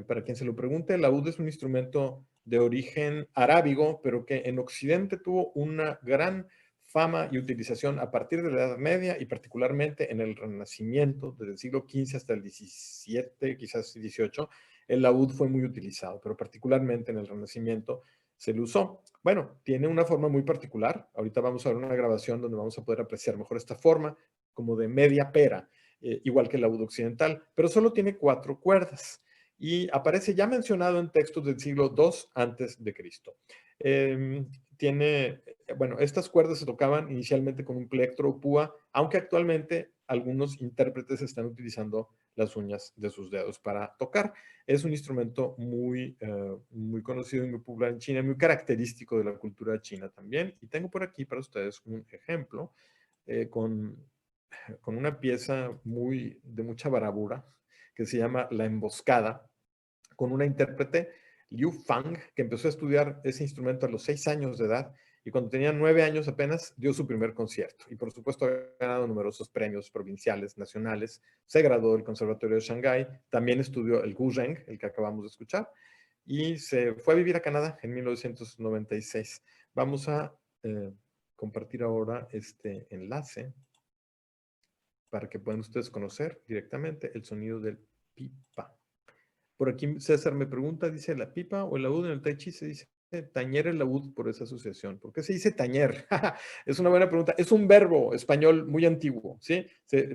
Para quien se lo pregunte, el laúd es un instrumento de origen arábigo, pero que en Occidente tuvo una gran fama y utilización a partir de la Edad Media y particularmente en el Renacimiento, desde el siglo XV hasta el XVII, quizás XVIII. El laúd fue muy utilizado, pero particularmente en el Renacimiento se lo usó. Bueno, tiene una forma muy particular. Ahorita vamos a ver una grabación donde vamos a poder apreciar mejor esta forma, como de media pera, igual que el laúd occidental, pero solo tiene 4 cuerdas y aparece ya mencionado en textos del siglo II antes de Cristo. Bueno, estas cuerdas se tocaban inicialmente con un plectro o púa, aunque actualmente algunos intérpretes están utilizando las uñas de sus dedos para tocar. Es un instrumento muy conocido y muy popular en China, muy característico de la cultura china también. Y tengo por aquí para ustedes un ejemplo con una pieza de mucha bravura que se llama La Emboscada, con una intérprete, Liu Fang, que empezó a estudiar ese instrumento a los 6 años de edad y cuando tenía 9 años apenas dio su primer concierto. Y por supuesto ha ganado numerosos premios provinciales, nacionales. Se graduó del Conservatorio de Shanghái, también estudió el guzheng, el que acabamos de escuchar, y se fue a vivir a Canadá en 1996. Vamos a compartir ahora este enlace para que puedan ustedes conocer directamente el sonido del pipa. Por aquí César me pregunta, dice la pipa o el laúd en el tai chi se dice tañer el laúd por esa asociación. ¿Por qué se dice tañer? Es una buena pregunta. Es un verbo español muy antiguo, ¿sí?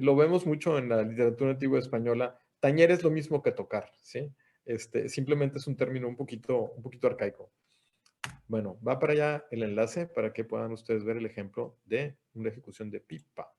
Lo vemos mucho en la literatura antigua española. Tañer es lo mismo que tocar, ¿sí? Simplemente es un término un poquito arcaico. Bueno, va para allá el enlace para que puedan ustedes ver el ejemplo de una ejecución de pipa.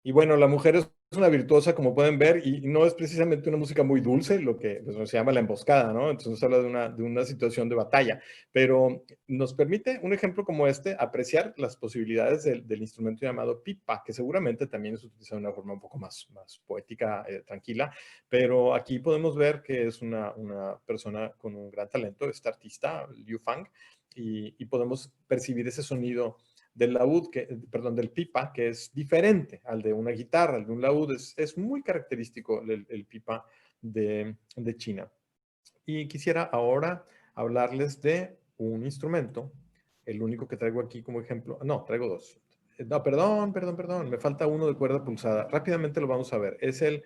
Y bueno, la mujer es una virtuosa, como pueden ver, y no es precisamente una música muy dulce, lo que pues, se llama la emboscada, ¿no? Entonces habla de una situación de batalla, pero nos permite un ejemplo como este apreciar las posibilidades del instrumento llamado pipa, que seguramente también es utilizado de una forma un poco más poética, tranquila, pero aquí podemos ver que es una persona con un gran talento, este artista, Liu Fang, y podemos percibir ese sonido del laúd, perdón, del pipa, que es diferente al de una guitarra, al de un laúd, es muy característico el pipa de China. Y quisiera ahora hablarles de un instrumento, el único que traigo aquí como ejemplo, no, traigo dos. No, perdón, me falta uno de cuerda pulsada. Rápidamente lo vamos a ver. Es el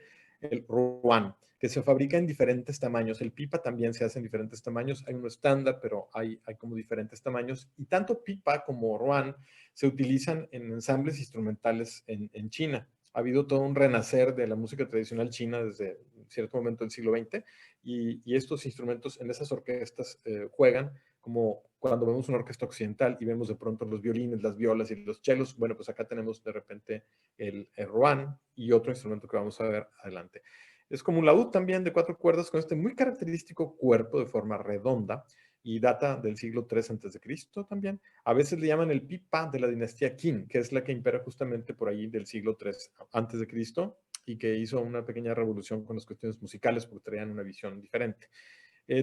ruan, que se fabrica en diferentes tamaños. El pipa también se hace en diferentes tamaños. Hay uno estándar, pero hay como diferentes tamaños. Y tanto pipa como ruan se utilizan en ensambles instrumentales en China. Ha habido todo un renacer de la música tradicional china desde cierto momento del siglo XX y estos instrumentos en esas orquestas juegan como cuando vemos una orquesta occidental y vemos de pronto los violines, las violas y los chelos. Bueno, pues acá tenemos de repente el ruan y otro instrumento que vamos a ver adelante. Es como un laúd también de cuatro cuerdas con este muy característico cuerpo de forma redonda y data del siglo III antes de Cristo también. A veces le llaman el pipa de la dinastía Qin, que es la que impera justamente por ahí del siglo III antes de Cristo y que hizo una pequeña revolución con las cuestiones musicales porque traían una visión diferente.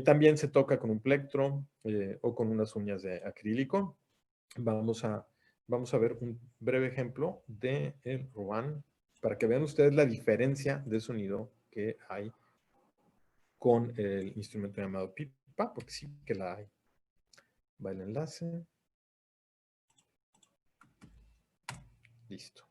También se toca con un plectro o con unas uñas de acrílico. Vamos a, vamos a ver un breve ejemplo de el ruan para que vean ustedes la diferencia de sonido que hay con el instrumento llamado pipa, porque sí que la hay. Va el enlace. Listo.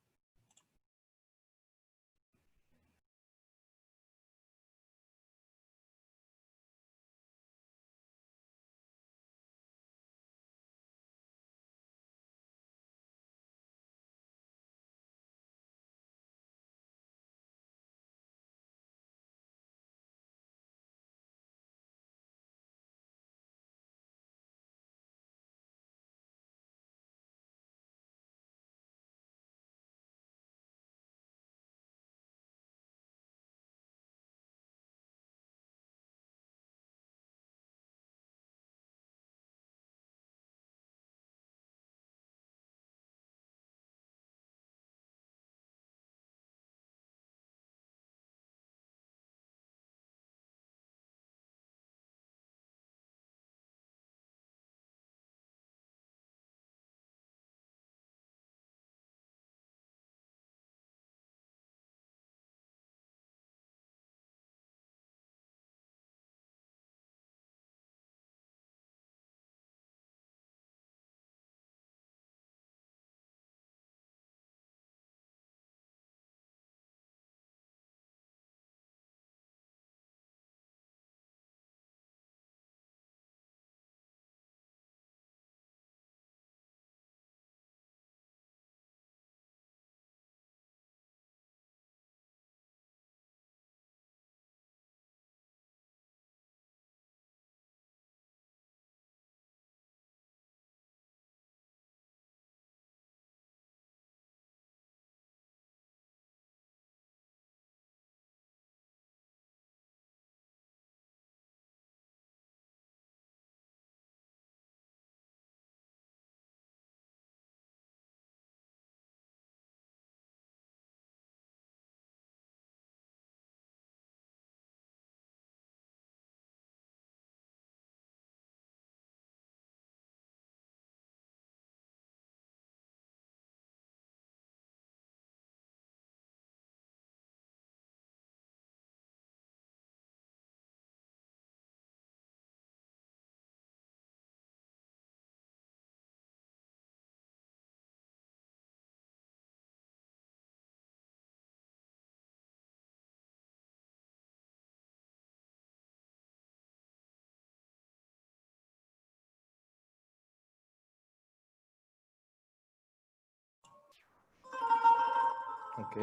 Ok,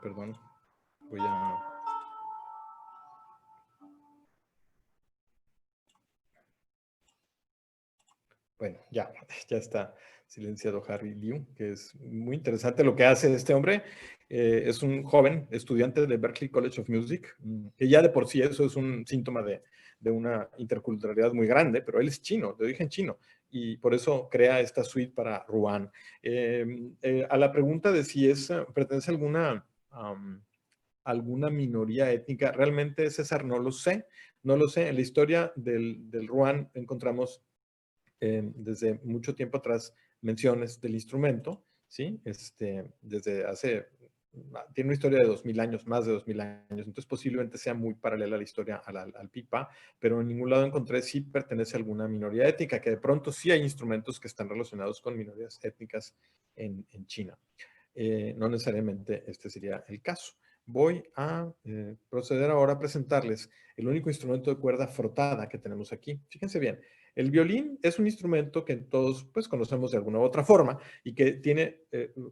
perdón. Voy a Bueno, ya está silenciado Harry Liu, que es muy interesante lo que hace este hombre. Es un joven estudiante de Berklee College of Music, que ya de por sí eso es un síntoma de una interculturalidad muy grande, pero él es chino, de origen chino, y por eso crea esta suite para Ruan. A la pregunta de si pertenece a alguna minoría étnica, realmente, César, no lo sé. No lo sé. En la historia del Ruan encontramos desde mucho tiempo atrás menciones del instrumento, ¿sí? Desde tiene una historia de 2000 años, más de 2000 años, entonces posiblemente sea muy paralela a la historia al pipa, pero en ningún lado encontré si pertenece a alguna minoría étnica, que de pronto sí hay instrumentos que están relacionados con minorías étnicas en China. No necesariamente este sería el caso. Voy a proceder ahora a presentarles el único instrumento de cuerda frotada que tenemos aquí. Fíjense bien, el violín es un instrumento que todos pues, conocemos de alguna u otra forma y que tiene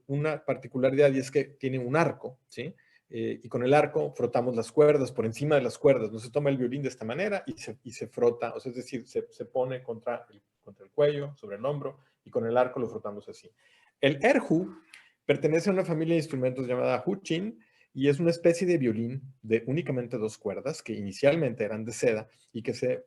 una particularidad y es que tiene un arco, ¿sí? Y con el arco frotamos las cuerdas por encima de las cuerdas. No se toma el violín de esta manera y se frota, o sea, es decir, se pone contra el cuello, sobre el hombro, y con el arco lo frotamos así. El erhu pertenece a una familia de instrumentos llamada huqin y es una especie de violín de únicamente dos cuerdas que inicialmente eran de seda y que se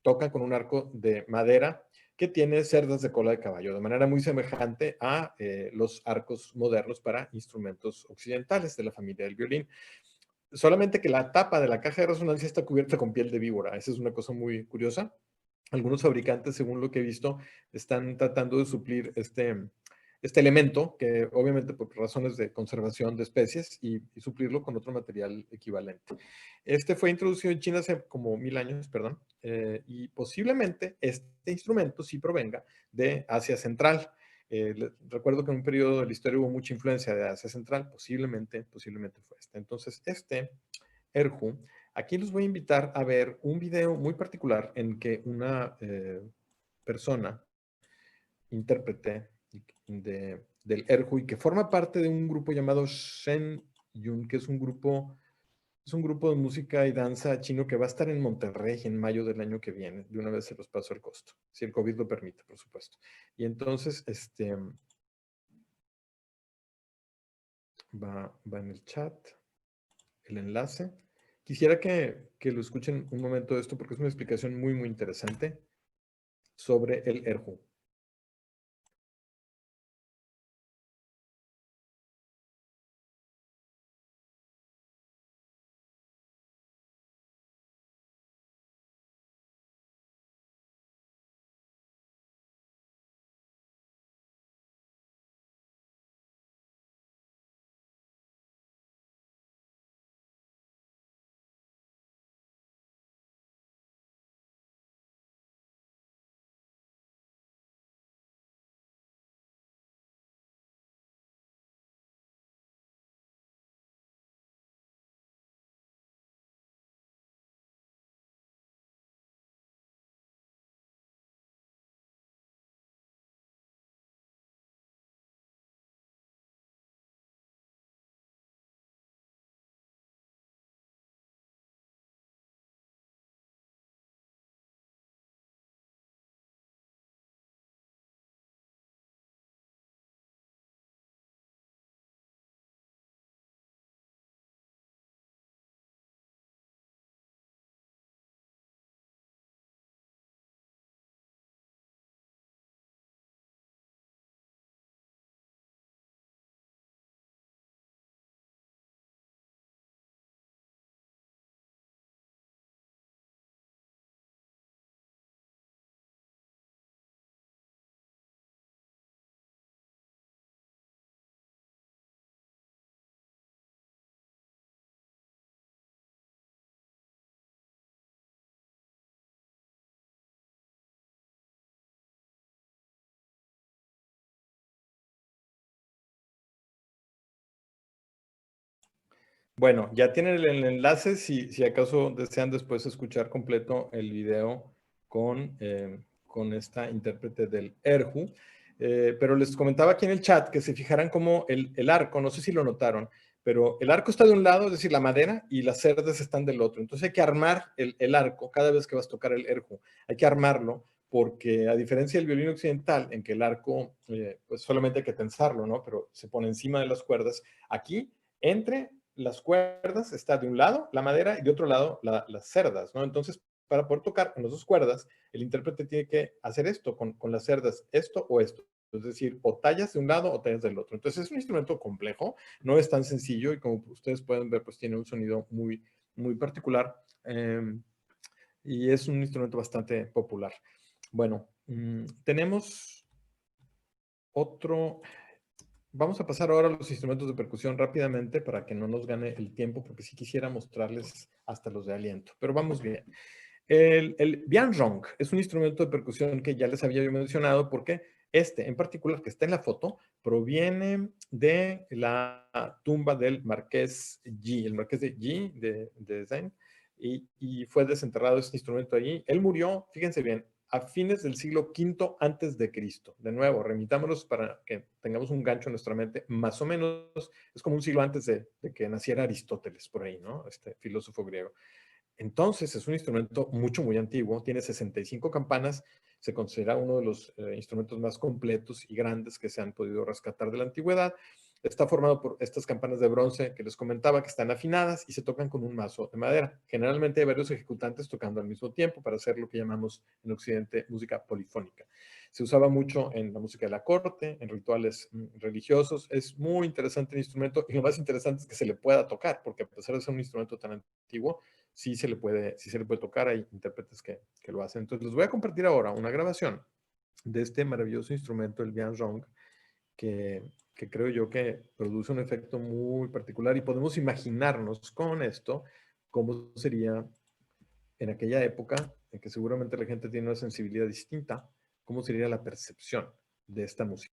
tocan con un arco de madera que tiene cerdas de cola de caballo, de manera muy semejante a los arcos modernos para instrumentos occidentales de la familia del violín. Solamente que la tapa de la caja de resonancia está cubierta con piel de víbora. Esa es una cosa muy curiosa. Algunos fabricantes, según lo que he visto, están tratando de suplir este elemento, que obviamente por razones de conservación de especies, y suplirlo con otro material equivalente. Este fue introducido en China hace como 1000 años, perdón, y posiblemente este instrumento sí provenga de Asia Central. Recuerdo que en un periodo de la historia hubo mucha influencia de Asia Central, posiblemente fue este. Entonces, este erhu, aquí los voy a invitar a ver un video muy particular en que una persona, intérprete del erhu, y que forma parte de un grupo llamado Shen Yun, que es un grupo de música y danza chino que va a estar en Monterrey en mayo del año que viene. De una vez se los paso el costo, si el COVID lo permite, por supuesto. Y entonces, va en el chat el enlace. Quisiera que lo escuchen un momento de esto porque es una explicación muy, muy interesante sobre el erhu. Bueno, ya tienen el enlace si acaso desean después escuchar completo el video con esta intérprete del erhu. Pero les comentaba aquí en el chat que se fijaran como el arco, no sé si lo notaron, pero el arco está de un lado, es decir, la madera, y las cerdas están del otro. Entonces hay que armar el arco cada vez que vas a tocar el erhu. Hay que armarlo porque a diferencia del violín occidental, en que el arco, pues solamente hay que tensarlo, ¿no? Pero se pone encima de las cuerdas, aquí, entre las cuerdas, está de un lado la madera y de otro lado las cerdas, ¿no? Entonces, para poder tocar con las dos cuerdas, el intérprete tiene que hacer esto con las cerdas, esto o esto. Es decir, o tallas de un lado o tallas del otro. Entonces, es un instrumento complejo, no es tan sencillo y como ustedes pueden ver, pues tiene un sonido muy, muy particular. Y es un instrumento bastante popular. Bueno, tenemos otro. Vamos a pasar ahora a los instrumentos de percusión rápidamente para que no nos gane el tiempo, porque sí quisiera mostrarles hasta los de aliento, pero vamos bien. El bianzhong es un instrumento de percusión que ya les había yo mencionado porque este en particular que está en la foto proviene de la tumba del marqués Yi, el marqués de Yi de Zheng, y fue desenterrado este instrumento allí. Él murió, fíjense bien, a fines del siglo V antes de Cristo. De nuevo, remitámonos para que tengamos un gancho en nuestra mente. Más o menos es como un siglo antes de que naciera Aristóteles, por ahí, ¿no? Este filósofo griego. Entonces, es un instrumento muy antiguo, tiene 65 campanas, se considera uno de los instrumentos más completos y grandes que se han podido rescatar de la antigüedad. Está formado por estas campanas de bronce que les comentaba, que están afinadas y se tocan con un mazo de madera. Generalmente hay varios ejecutantes tocando al mismo tiempo para hacer lo que llamamos en Occidente música polifónica. Se usaba mucho en la música de la corte, en rituales religiosos. Es muy interesante el instrumento y lo más interesante es que se le pueda tocar, porque a pesar de ser un instrumento tan antiguo, sí se le puede tocar. Hay intérpretes que lo hacen. Entonces, les voy a compartir ahora una grabación de este maravilloso instrumento, el bianzhong, que creo yo que produce un efecto muy particular y podemos imaginarnos con esto cómo sería en aquella época, en que seguramente la gente tiene una sensibilidad distinta, cómo sería la percepción de esta música.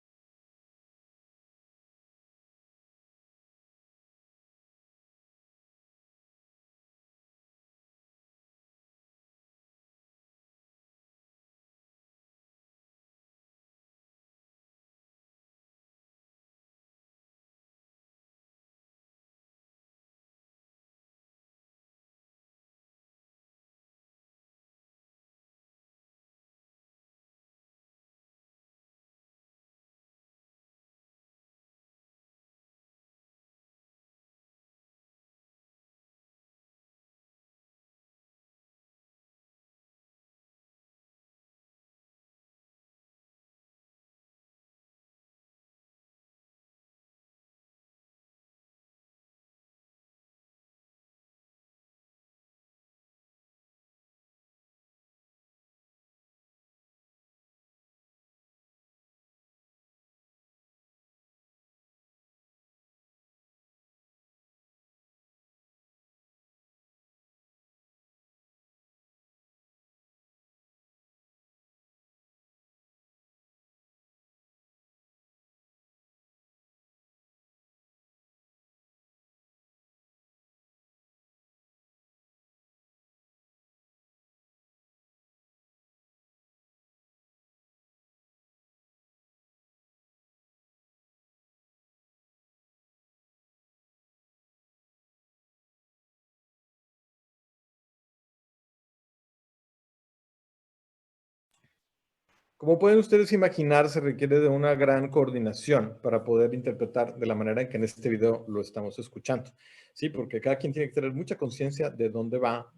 Como pueden ustedes imaginar, se requiere de una gran coordinación para poder interpretar de la manera en que en este video lo estamos escuchando. Sí, porque cada quien tiene que tener mucha conciencia de dónde va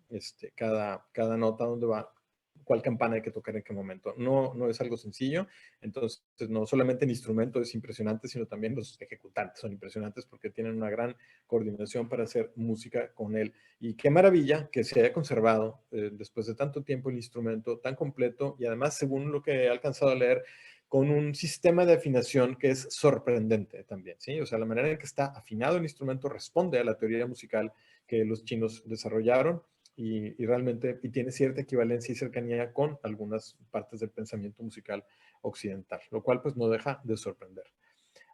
cada nota, dónde va, cuál campana hay que tocar en qué momento. No es algo sencillo. Entonces, no solamente el instrumento es impresionante, sino también los ejecutantes son impresionantes porque tienen una gran coordinación para hacer música con él. Y qué maravilla que se haya conservado después de tanto tiempo el instrumento tan completo y además, según lo que he alcanzado a leer, con un sistema de afinación que es sorprendente también, ¿sí? O sea, la manera en que está afinado el instrumento responde a la teoría musical que los chinos desarrollaron y realmente y tiene cierta equivalencia y cercanía con algunas partes del pensamiento musical occidental, lo cual pues no deja de sorprender.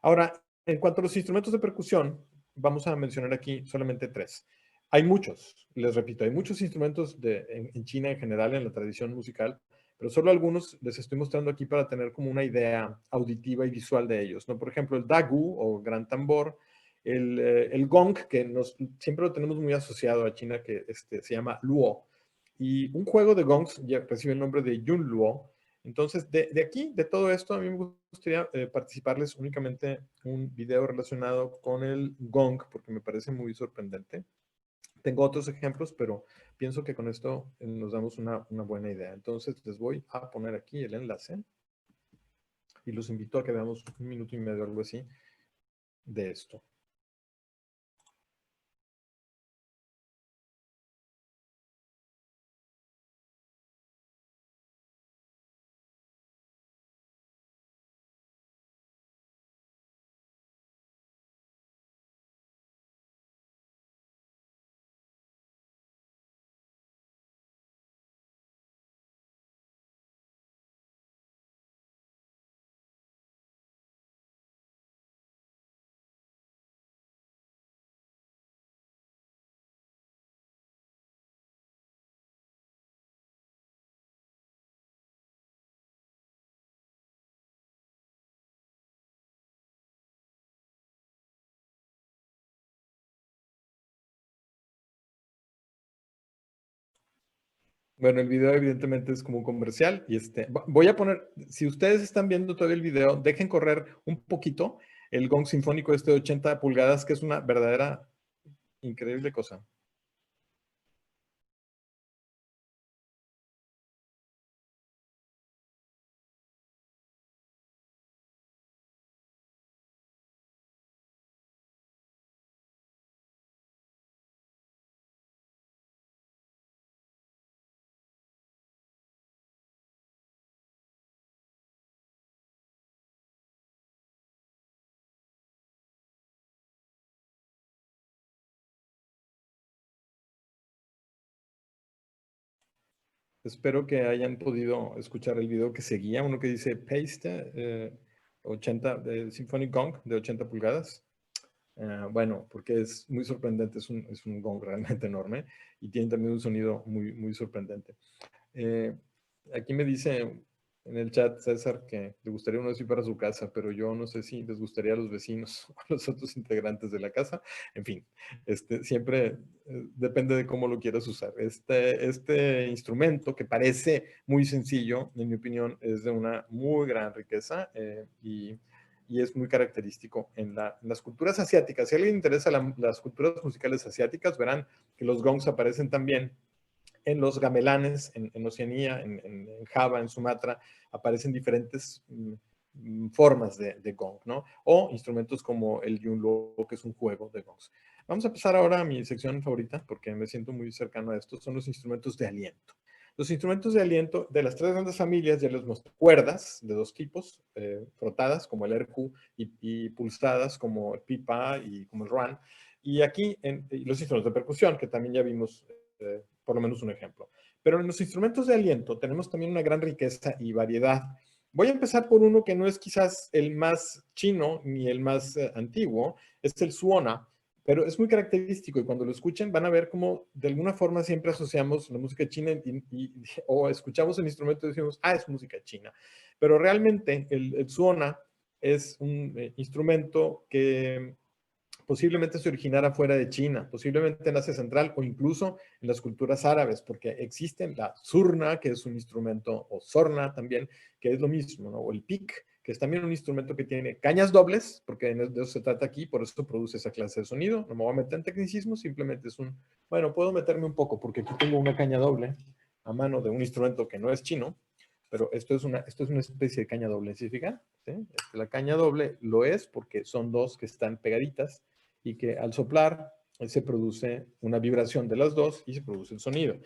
Ahora, en cuanto a los instrumentos de percusión, vamos a mencionar aquí solamente tres. Hay muchos, les repito, hay muchos instrumentos en China en general, en la tradición musical, pero solo algunos les estoy mostrando aquí para tener como una idea auditiva y visual de ellos, ¿no? Por ejemplo, el dagu o gran tambor, el gong, que siempre lo tenemos muy asociado a China, que se llama luo. Y un juego de gongs ya recibe el nombre de yun luo, Entonces, de aquí, de todo esto, a mí me gustaría participarles únicamente un video relacionado con el gong, porque me parece muy sorprendente. Tengo otros ejemplos, pero pienso que con esto nos damos una buena idea. Entonces, les voy a poner aquí el enlace y los invito a que veamos un minuto y medio, algo así, de esto. Bueno, el video evidentemente es como un comercial y voy a poner, si ustedes están viendo todo el video, dejen correr un poquito el gong sinfónico de 80 pulgadas, que es una verdadera increíble cosa. Espero que hayan podido escuchar el video que seguía, uno que dice Paste 80, Symphonic Gong de 80 pulgadas. Bueno, porque es muy sorprendente, es un gong realmente enorme y tiene también un sonido muy, muy sorprendente. Eh, Aquí me dice en el chat César que le gustaría uno así para su casa, pero yo no sé si les gustaría a los vecinos o a los otros integrantes de la casa. En fin, siempre depende de cómo lo quieras usar. Este instrumento, que parece muy sencillo, en mi opinión, es de una muy gran riqueza y es muy característico en las culturas asiáticas. Si a alguien le interesa las culturas musicales asiáticas, verán que los gongs aparecen también en los gamelanes, en Oceanía, en Java, en Sumatra, aparecen diferentes formas de gong, ¿no? O instrumentos como el yunlo, que es un juego de gongs. Vamos a pasar ahora a mi sección favorita, porque me siento muy cercano a esto, son los instrumentos de aliento. Los instrumentos de aliento de las tres grandes familias, ya les mostré cuerdas de dos tipos, frotadas como el erhu y pulsadas como el pipa y como el ruan. Y aquí y los instrumentos de percusión, que también ya vimos por lo menos un ejemplo. Pero en los instrumentos de aliento tenemos también una gran riqueza y variedad. Voy a empezar por uno que no es quizás el más chino ni el más antiguo, es el suona, pero es muy característico y cuando lo escuchen van a ver cómo de alguna forma siempre asociamos la música china o escuchamos el instrumento y decimos, ah, es música china. Pero realmente el suona es un instrumento que posiblemente se originara fuera de China, posiblemente en Asia Central o incluso en las culturas árabes, porque existen la zurna, que es un instrumento, o sorna también, que es lo mismo, ¿no? O el pic, que es también un instrumento que tiene cañas dobles, porque de eso se trata aquí, por eso produce esa clase de sonido. No me voy a meter en tecnicismo, simplemente es bueno, puedo meterme un poco, porque aquí tengo una caña doble a mano de un instrumento que no es chino, pero esto es una especie de caña doble, ¿sí fijan? ¿Sí? La caña doble lo es porque son dos que están pegaditas y que al soplar se produce una vibración de las dos y se produce el sonido.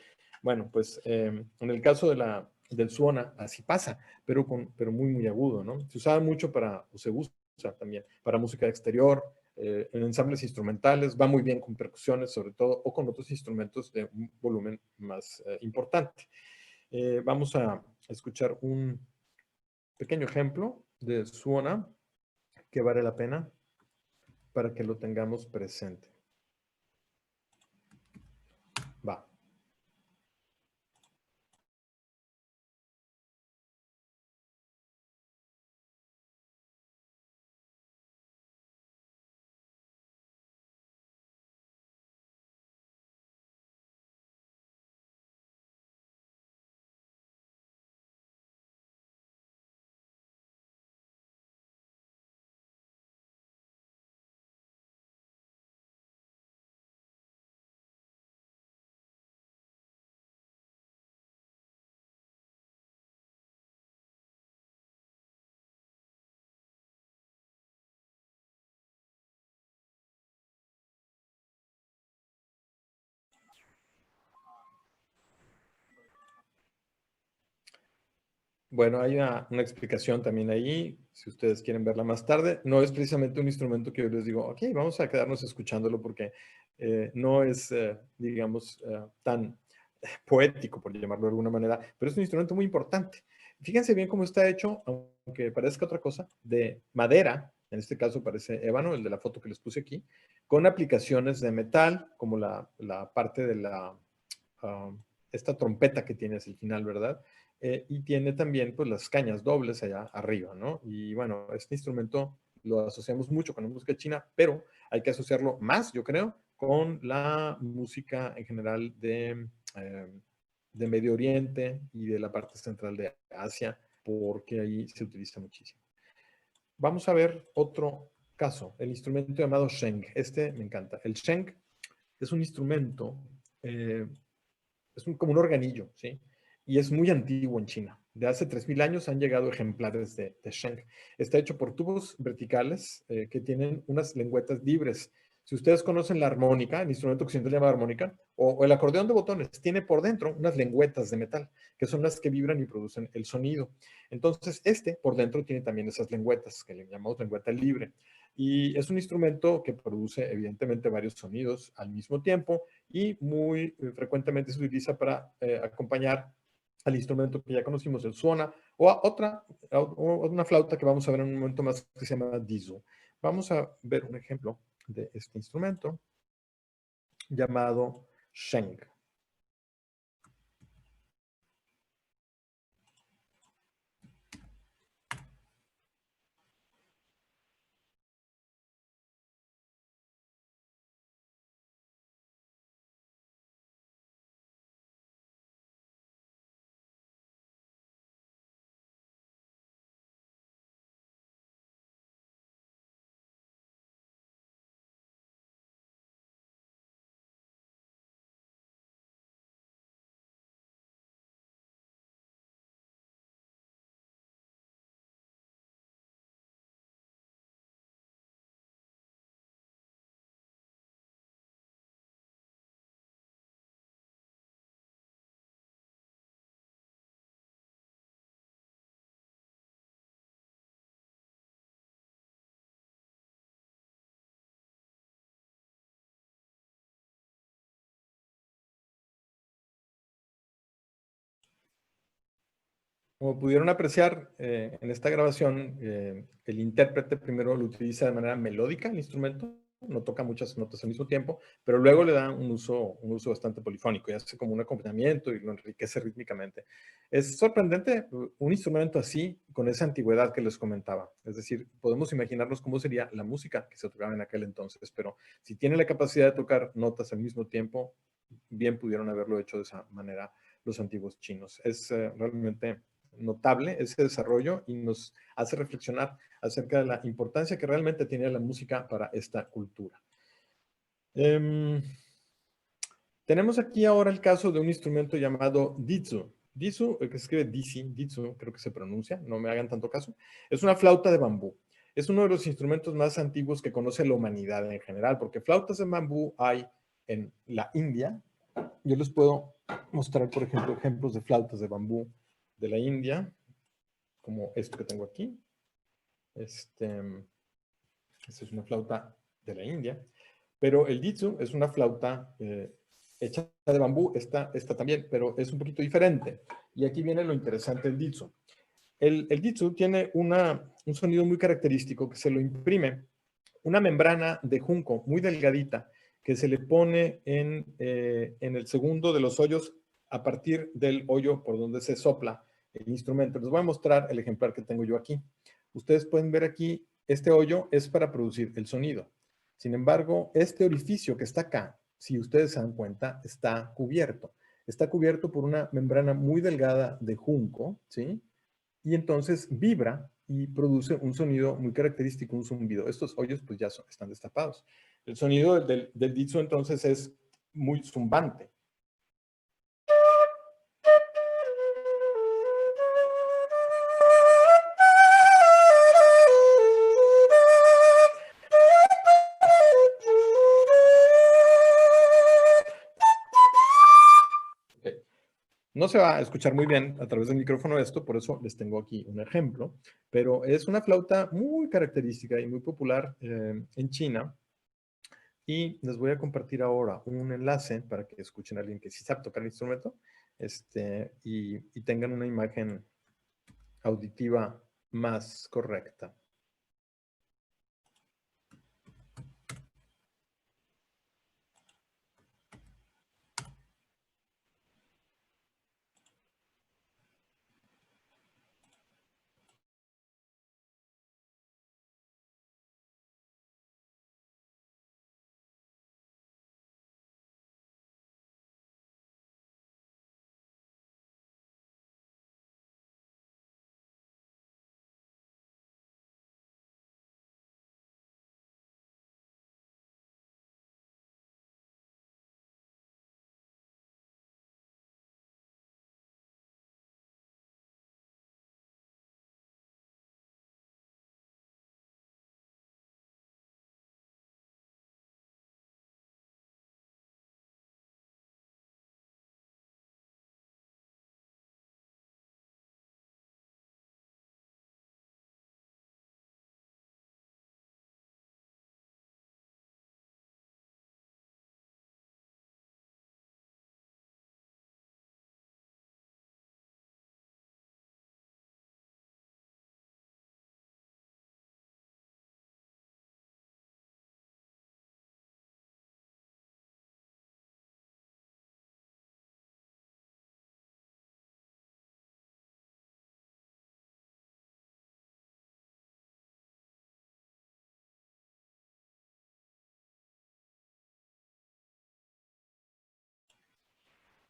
Bueno, pues en el caso del suona, así pasa, pero muy, muy agudo, ¿no? Se usaba mucho o se usa también para música exterior, en ensambles instrumentales, va muy bien con percusiones sobre todo, o con otros instrumentos de un volumen más importante. Vamos a escuchar un pequeño ejemplo de suona que vale la pena para que lo tengamos presente. Va. Bueno, hay una explicación también ahí, si ustedes quieren verla más tarde. No es precisamente un instrumento que yo les digo, ok, vamos a quedarnos escuchándolo porque no es, digamos, tan poético, por llamarlo de alguna manera, pero es un instrumento muy importante. Fíjense bien cómo está hecho, aunque parezca otra cosa, de madera, en este caso parece ébano, el de la foto que les puse aquí, con aplicaciones de metal, como la parte de esta trompeta que tiene hacia el final, ¿verdad? Y tiene también pues las cañas dobles allá arriba, ¿no? Y bueno, este instrumento lo asociamos mucho con la música china, pero hay que asociarlo más, yo creo, con la música en general de Medio Oriente y de la parte central de Asia, porque ahí se utiliza muchísimo. Vamos a ver otro caso, el instrumento llamado sheng. Este me encanta. El sheng es un instrumento eh, como un organillo, ¿sí? Y es muy antiguo en China. De hace 3000 años han llegado ejemplares de sheng. Está hecho por tubos verticales que tienen unas lengüetas libres. Si ustedes conocen la armónica, el instrumento que se llama armónica, o el acordeón de botones, tiene por dentro unas lengüetas de metal, que son las que vibran y producen el sonido. Entonces, este por dentro tiene también esas lengüetas, que le llamamos lengüeta libre. Y es un instrumento que produce evidentemente varios sonidos al mismo tiempo y muy frecuentemente se utiliza para acompañar al instrumento que ya conocimos, el suona, o a una flauta que vamos a ver en un momento más que se llama dizu. Vamos a ver un ejemplo de este instrumento llamado sheng. Como pudieron apreciar en esta grabación, el intérprete primero lo utiliza de manera melódica el instrumento, no toca muchas notas al mismo tiempo, pero luego le da un uso bastante polifónico y hace como un acompañamiento y lo enriquece rítmicamente. Es sorprendente un instrumento así, con esa antigüedad que les comentaba. Es decir, podemos imaginarnos cómo sería la música que se tocaba en aquel entonces, pero si tiene la capacidad de tocar notas al mismo tiempo, bien pudieron haberlo hecho de esa manera los antiguos chinos. Es realmente notable ese desarrollo y nos hace reflexionar acerca de la importancia que realmente tiene la música para esta cultura. Tenemos aquí ahora el caso de un instrumento llamado dizu. Dizu, que se escribe dizu, creo que se pronuncia, no me hagan tanto caso. Es una flauta de bambú. Es uno de los instrumentos más antiguos que conoce la humanidad en general, porque flautas de bambú hay en la India. Yo les puedo mostrar, por ejemplo, ejemplos de flautas de bambú de la India, como esto que tengo aquí. Esta es una flauta de la India, pero el dizu es una flauta hecha de bambú, esta también, pero es un poquito diferente. Y aquí viene lo interesante del dizu. El dizu tiene un sonido muy característico que se lo imprime una membrana de junco muy delgadita que se le pone en el segundo de los hoyos a partir del hoyo por donde se sopla el instrumento. Les voy a mostrar el ejemplar que tengo yo aquí. Ustedes pueden ver aquí, este hoyo es para producir el sonido. Sin embargo, este orificio que está acá, si ustedes se dan cuenta, está cubierto. Está cubierto por una membrana muy delgada de junco, ¿sí? Y entonces vibra y produce un sonido muy característico, un zumbido. Estos hoyos pues ya están destapados. El sonido del dizu entonces es muy zumbante. Okay. No se va a escuchar muy bien a través del micrófono esto, por eso les tengo aquí un ejemplo, pero es una flauta muy característica y muy popular en China. Y les voy a compartir ahora un enlace para que escuchen a alguien que sí sabe tocar el instrumento y tengan una imagen auditiva más correcta.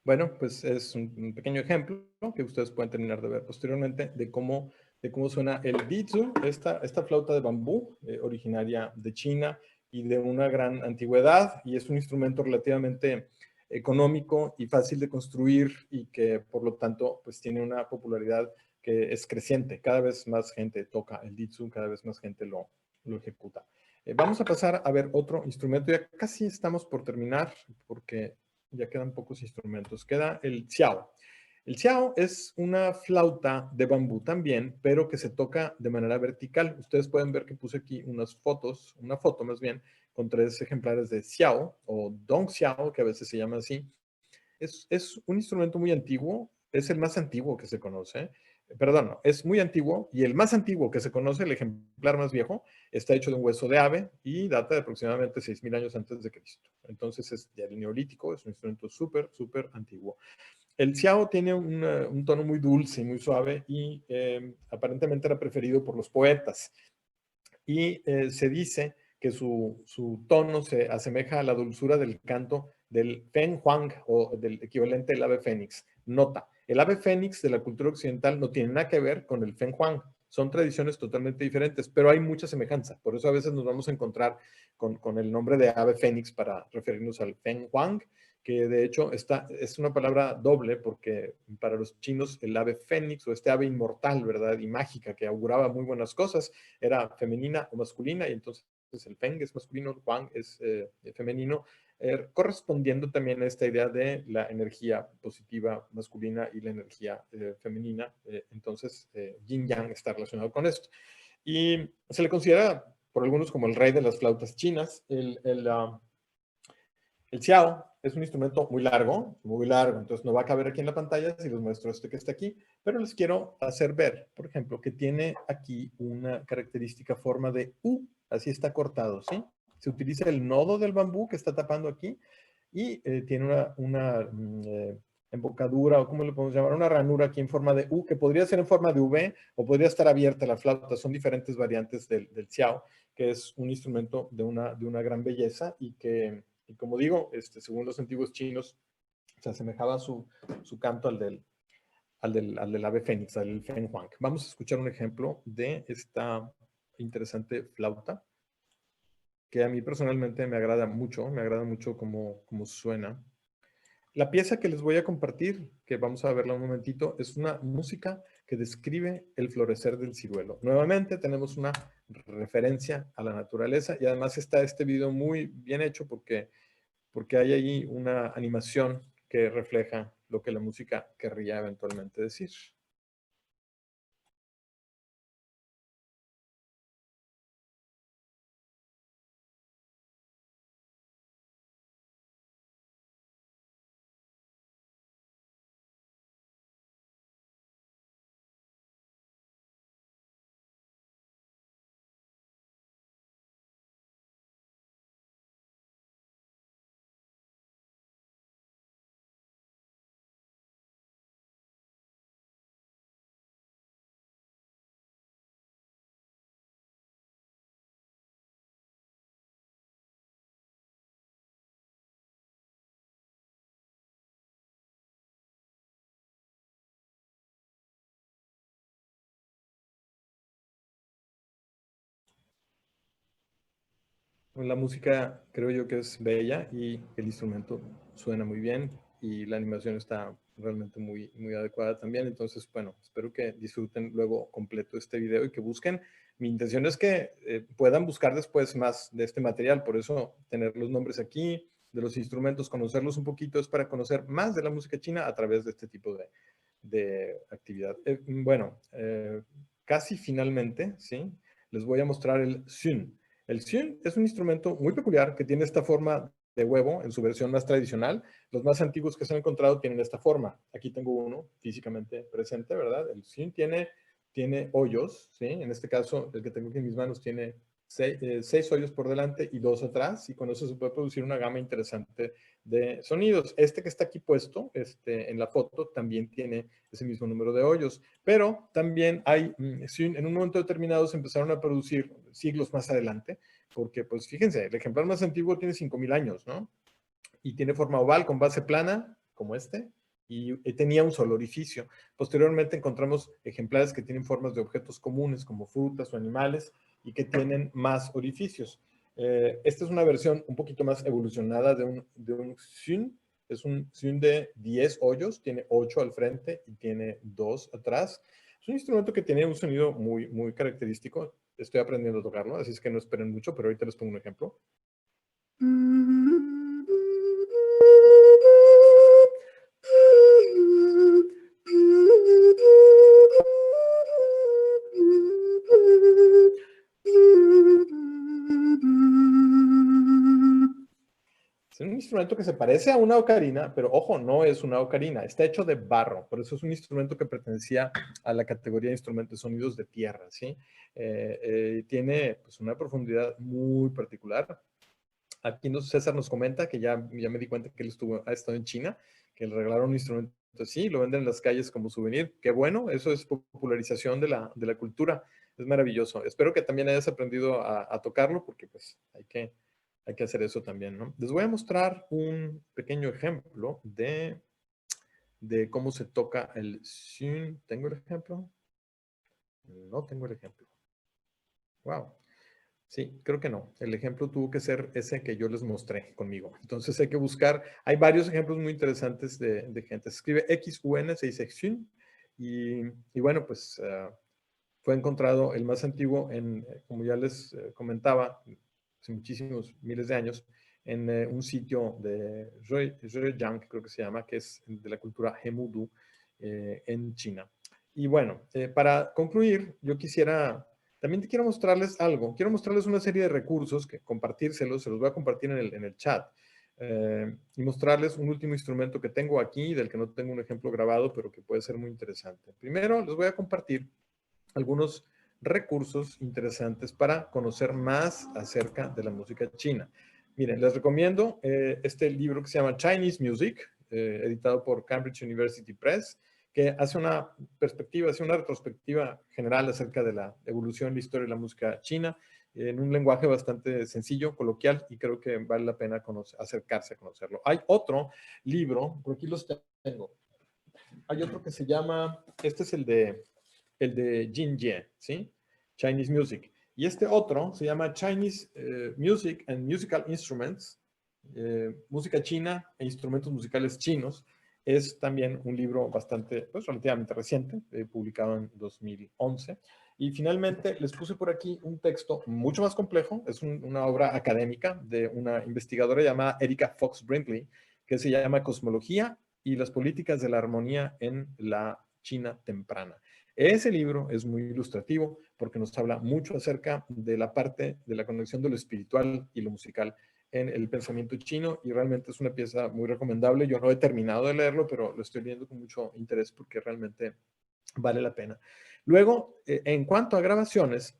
Bueno, pues es un pequeño ejemplo que ustedes pueden terminar de ver posteriormente de cómo suena el dizu, esta flauta de bambú originaria de China y de una gran antigüedad, y es un instrumento relativamente económico y fácil de construir y que por lo tanto pues tiene una popularidad que es creciente. Cada vez más gente toca el dizu, cada vez más gente lo ejecuta. Vamos a pasar a ver otro instrumento. Ya casi estamos por terminar porque ya quedan pocos instrumentos. Queda el xiao. El xiao es una flauta de bambú también, pero que se toca de manera vertical. Ustedes pueden ver que puse aquí unas fotos, una foto más bien, con 3 ejemplares de xiao o dong xiao, que a veces se llama así. Es un instrumento muy antiguo, es el más antiguo que se conoce. Perdón, no, es muy antiguo y el más antiguo que se conoce, el ejemplar más viejo, está hecho de un hueso de ave y data de aproximadamente 6.000 años antes de Cristo. Entonces es del neolítico, es un instrumento súper, súper antiguo. El xiao tiene un tono muy dulce y muy suave y aparentemente era preferido por los poetas. Y se dice que su tono se asemeja a la dulzura del canto del Fen Huang o del equivalente del ave fénix. Nota, el ave fénix de la cultura occidental no tiene nada que ver con el Fen Huang. Son tradiciones totalmente diferentes, pero hay mucha semejanza. Por eso a veces nos vamos a encontrar con el nombre de ave fénix para referirnos al Fen Huang, que de hecho es una palabra doble porque para los chinos el ave fénix o este ave inmortal, ¿verdad? Y mágica que auguraba muy buenas cosas, era femenina o masculina, y entonces el Feng es masculino, el Huang es femenino, correspondiendo también a esta idea de la energía positiva masculina y la energía femenina. Entonces, Yin-Yang está relacionado con esto. Y se le considera por algunos como el rey de las flautas chinas. El xiao es un instrumento muy largo, entonces no va a caber aquí en la pantalla si les muestro este que está aquí, pero les quiero hacer ver, por ejemplo, que tiene aquí una característica forma de U, así está cortado, ¿sí? Se utiliza el nodo del bambú que está tapando aquí y tiene una embocadura, o cómo le podemos llamar, una ranura aquí en forma de U, que podría ser en forma de V o podría estar abierta la flauta. Son diferentes variantes del xiao, que es un instrumento de una gran belleza y que, y como digo, según los antiguos chinos, se asemejaba su canto al del ave fénix, al Fen Huang. Vamos a escuchar un ejemplo de esta interesante flauta, que a mí personalmente me agrada mucho cómo suena. La pieza que les voy a compartir, que vamos a verla un momentito, es una música que describe el florecer del ciruelo. Nuevamente tenemos una referencia a la naturaleza y además está este video muy bien hecho porque hay ahí una animación que refleja lo que la música querría eventualmente decir. La música creo yo que es bella y el instrumento suena muy bien y la animación está realmente muy, muy adecuada también. Entonces, bueno, espero que disfruten luego completo este video y que busquen. Mi intención es que puedan buscar después más de este material, por eso tener los nombres aquí, de los instrumentos, conocerlos un poquito, es para conocer más de la música china a través de este tipo de actividad. Casi finalmente, ¿sí? Les voy a mostrar el xun. El xun es un instrumento muy peculiar que tiene esta forma de huevo en su versión más tradicional. Los más antiguos que se han encontrado tienen esta forma. Aquí tengo uno físicamente presente, ¿verdad? El xun tiene hoyos, ¿sí? En este caso, el que tengo aquí en mis manos tiene seis hoyos por delante y dos atrás, y con eso se puede producir una gama interesante de sonidos. Este que está aquí puesto en la foto también tiene ese mismo número de hoyos, pero también hay, en un momento determinado se empezaron a producir siglos más adelante, porque pues fíjense, el ejemplar más antiguo tiene 5,000 años, ¿no? Y tiene forma oval con base plana, como este, y tenía un solo orificio. Posteriormente encontramos ejemplares que tienen formas de objetos comunes, como frutas o animales, y que tienen más orificios. Esta es una versión un poquito más evolucionada de un xun. Es un xun de 10 hoyos, tiene 8 al frente y tiene 2 atrás. Es un instrumento que tiene un sonido muy, muy característico. Estoy aprendiendo a tocarlo, así es que no esperen mucho, pero ahorita les pongo un ejemplo. Es un instrumento que se parece a una ocarina, pero ojo, no es una ocarina, está hecho de barro, por eso es un instrumento que pertenecía a la categoría de instrumentos de sonidos de tierra, ¿sí? Tiene pues, una profundidad muy particular. Aquí César nos comenta que ya me di cuenta que él ha estado en China, que le regalaron un instrumento así, lo venden en las calles como souvenir. Qué bueno, eso es popularización de la cultura, es maravilloso. Espero que también hayas aprendido a tocarlo, porque pues hay que hacer eso también, ¿no? Les voy a mostrar un pequeño ejemplo de cómo se toca el xun. ¿Tengo el ejemplo? No tengo el ejemplo. Wow. Sí, creo que no. El ejemplo tuvo que ser ese que yo les mostré conmigo. Entonces hay que buscar, hay varios ejemplos muy interesantes de gente. Se escribe XUN, se dice Xun, y bueno, pues fue encontrado el más antiguo como ya les comentaba, hace muchísimos miles de años, en un sitio de Zhejiang, creo que se llama, que es de la cultura Hemudu en China. Y bueno, para concluir, también quiero mostrarles algo. Quiero mostrarles una serie de recursos, que compartírselos, se los voy a compartir en el chat. Y mostrarles un último instrumento que tengo aquí, del que no tengo un ejemplo grabado, pero que puede ser muy interesante. Primero, les voy a compartir algunos recursos interesantes para conocer más acerca de la música china. Miren, les recomiendo este libro que se llama Chinese Music, editado por Cambridge University Press, que hace una retrospectiva general acerca de la evolución, la historia de la música china, en un lenguaje bastante sencillo, coloquial, y creo que vale la pena acercarse a conocerlo. Hay otro libro, por aquí los tengo. Hay otro que se llama, este es el de Jin Jie, ¿sí? Chinese Music. Y este otro se llama Chinese Music and Musical Instruments, música china e instrumentos musicales chinos. Es también un libro bastante, pues relativamente reciente, publicado en 2011. Y finalmente les puse por aquí un texto mucho más complejo, es una obra académica de una investigadora llamada Erika Fox Brinkley, que se llama Cosmología y las políticas de la armonía en la China temprana. Ese libro es muy ilustrativo porque nos habla mucho acerca de la parte de la conexión de lo espiritual y lo musical en el pensamiento chino y realmente es una pieza muy recomendable. Yo no he terminado de leerlo, pero lo estoy leyendo con mucho interés porque realmente vale la pena. Luego, en cuanto a grabaciones,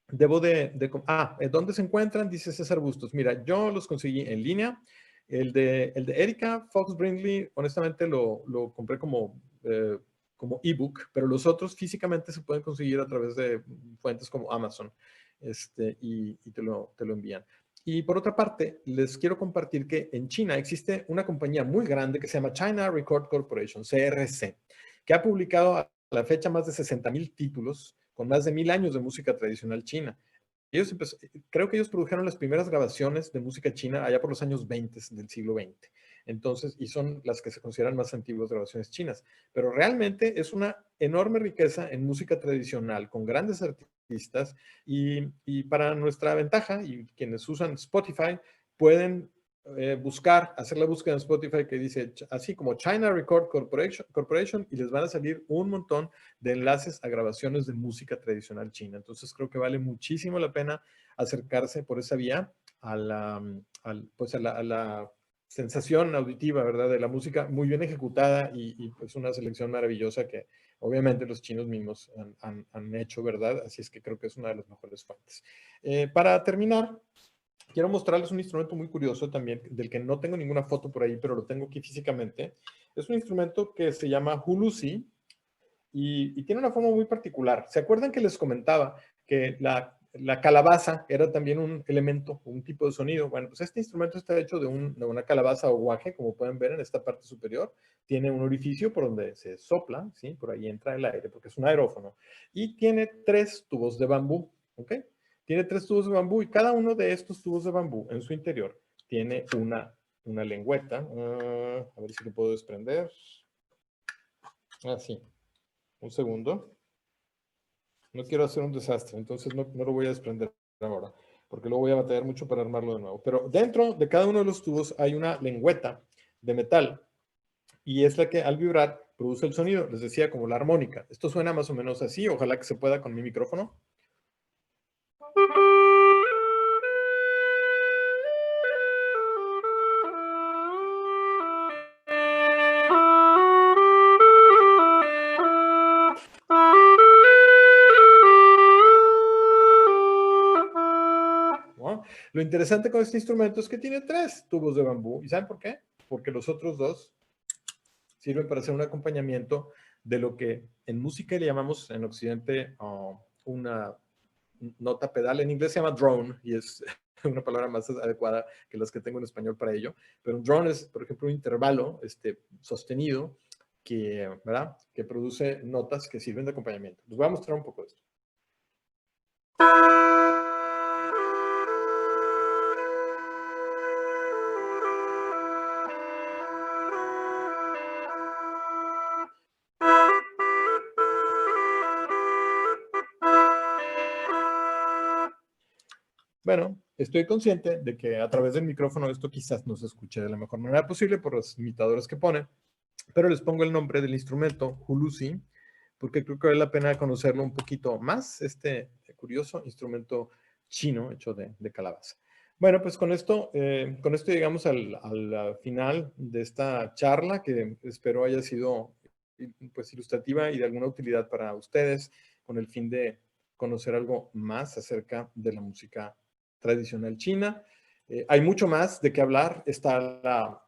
¿dónde se encuentran? Dice César Bustos. Mira, yo los conseguí en línea. El de Erika Fox Brindley, honestamente lo compré como ebook, pero los otros físicamente se pueden conseguir a través de fuentes como Amazon y te lo envían. Y por otra parte, les quiero compartir que en China existe una compañía muy grande que se llama China Record Corporation, CRC, que ha publicado a la fecha más de 60,000 títulos con más de 1,000 años de música tradicional china. Creo que ellos produjeron las primeras grabaciones de música china allá por los años 20 del siglo XX. Entonces, y son las que se consideran más antiguas grabaciones chinas. Pero realmente es una enorme riqueza en música tradicional, con grandes artistas, y para nuestra ventaja, y quienes usan Spotify, pueden hacer la búsqueda en Spotify que dice así como China Record Corporation y les van a salir un montón de enlaces a grabaciones de música tradicional china. Entonces creo que vale muchísimo la pena acercarse por esa vía a la sensación auditiva, ¿verdad? De la música muy bien ejecutada y pues una selección maravillosa que obviamente los chinos mismos han hecho, ¿verdad? Así es que creo que es una de las mejores fuentes. Para terminar, quiero mostrarles un instrumento muy curioso también, del que no tengo ninguna foto por ahí, pero lo tengo aquí físicamente. Es un instrumento que se llama hulusi y tiene una forma muy particular. ¿Se acuerdan que les comentaba que la calabaza era también un elemento, un tipo de sonido? Bueno, pues este instrumento está hecho de una calabaza o guaje, como pueden ver en esta parte superior. Tiene un orificio por donde se sopla, ¿sí? Por ahí entra el aire, porque es un aerófono. Y tiene 3 tubos de bambú, ¿ok? Tiene 3 tubos de bambú y cada uno de estos tubos de bambú en su interior tiene una lengüeta. A ver si lo puedo desprender. Así. Un segundo. No quiero hacer un desastre, entonces no lo voy a desprender ahora, porque luego voy a batallar mucho para armarlo de nuevo. Pero dentro de cada uno de los tubos hay una lengüeta de metal y es la que al vibrar produce el sonido. Les decía, como la armónica. Esto suena más o menos así. Ojalá que se pueda con mi micrófono. ¿No? Lo interesante con este instrumento es que tiene 3 tubos de bambú. ¿Y saben por qué? Porque los otros 2 sirven para hacer un acompañamiento de lo que en música le llamamos en Occidente una nota pedal. En inglés se llama drone y es una palabra más adecuada que las que tengo en español para ello. Pero un drone es, por ejemplo, un intervalo sostenido ¿verdad? Que produce notas que sirven de acompañamiento. Les voy a mostrar un poco de esto. Bueno, estoy consciente de que a través del micrófono esto quizás no se escuche de la mejor manera posible por los imitadores que pone, pero les pongo el nombre del instrumento, hulusi, porque creo que vale la pena conocerlo un poquito más, este curioso instrumento chino hecho de calabaza. Bueno, pues con esto llegamos al final de esta charla que espero haya sido pues ilustrativa y de alguna utilidad para ustedes con el fin de conocer algo más acerca de la música tradicional china. Hay mucho más de qué hablar. Está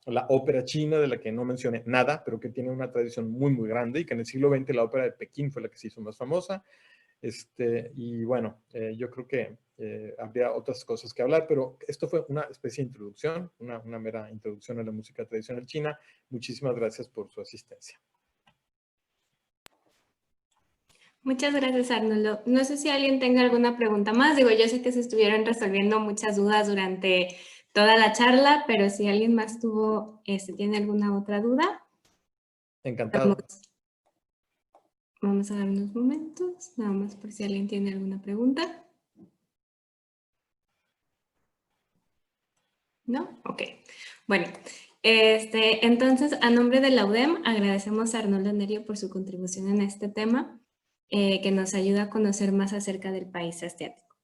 la ópera china, de la que no mencioné nada, pero que tiene una tradición muy, muy grande y que en el siglo XX la ópera de Pekín fue la que se hizo más famosa. Y bueno, yo creo que habría otras cosas que hablar, pero esto fue una especie de introducción, una mera introducción a la música tradicional china. Muchísimas gracias por su asistencia. Muchas gracias, Arnoldo. No sé si alguien tenga alguna pregunta más. Digo, yo sé que se estuvieron resolviendo muchas dudas durante toda la charla, pero si alguien más tiene alguna otra duda. Encantado. Vamos a dar unos momentos, nada más por si alguien tiene alguna pregunta. ¿No? Ok. Bueno, Entonces, a nombre de la UDEM, agradecemos a Arnoldo Nerio por su contribución en este tema, que nos ayuda a conocer más acerca del país asiático.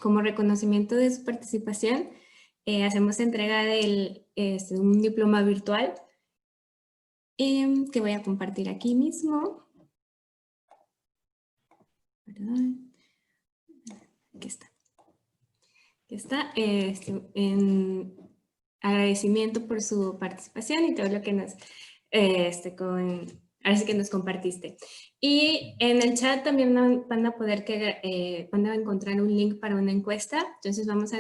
Como reconocimiento de su participación, hacemos entrega de un diploma virtual que voy a compartir aquí mismo. Perdón. Aquí está. Aquí está. En agradecimiento por su participación y todo lo que nos, ahora sí que nos compartiste. Y en el chat también van a poder van a encontrar un link para una encuesta. Entonces vamos a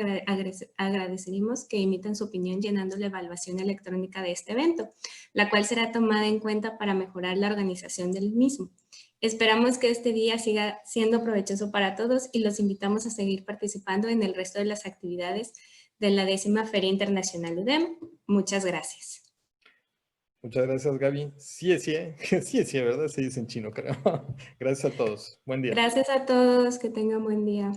agradeceríamos que emiten su opinión llenando la evaluación electrónica de este evento, la cual será tomada en cuenta para mejorar la organización del mismo. Esperamos que este día siga siendo provechoso para todos y los invitamos a seguir participando en el resto de las actividades de la 10ª Feria Internacional UDEM. Muchas gracias. Muchas gracias, Gaby. Sí, ¿verdad? Se dice en chino, creo. Gracias a todos. Buen día. Gracias a todos. Que tengan buen día.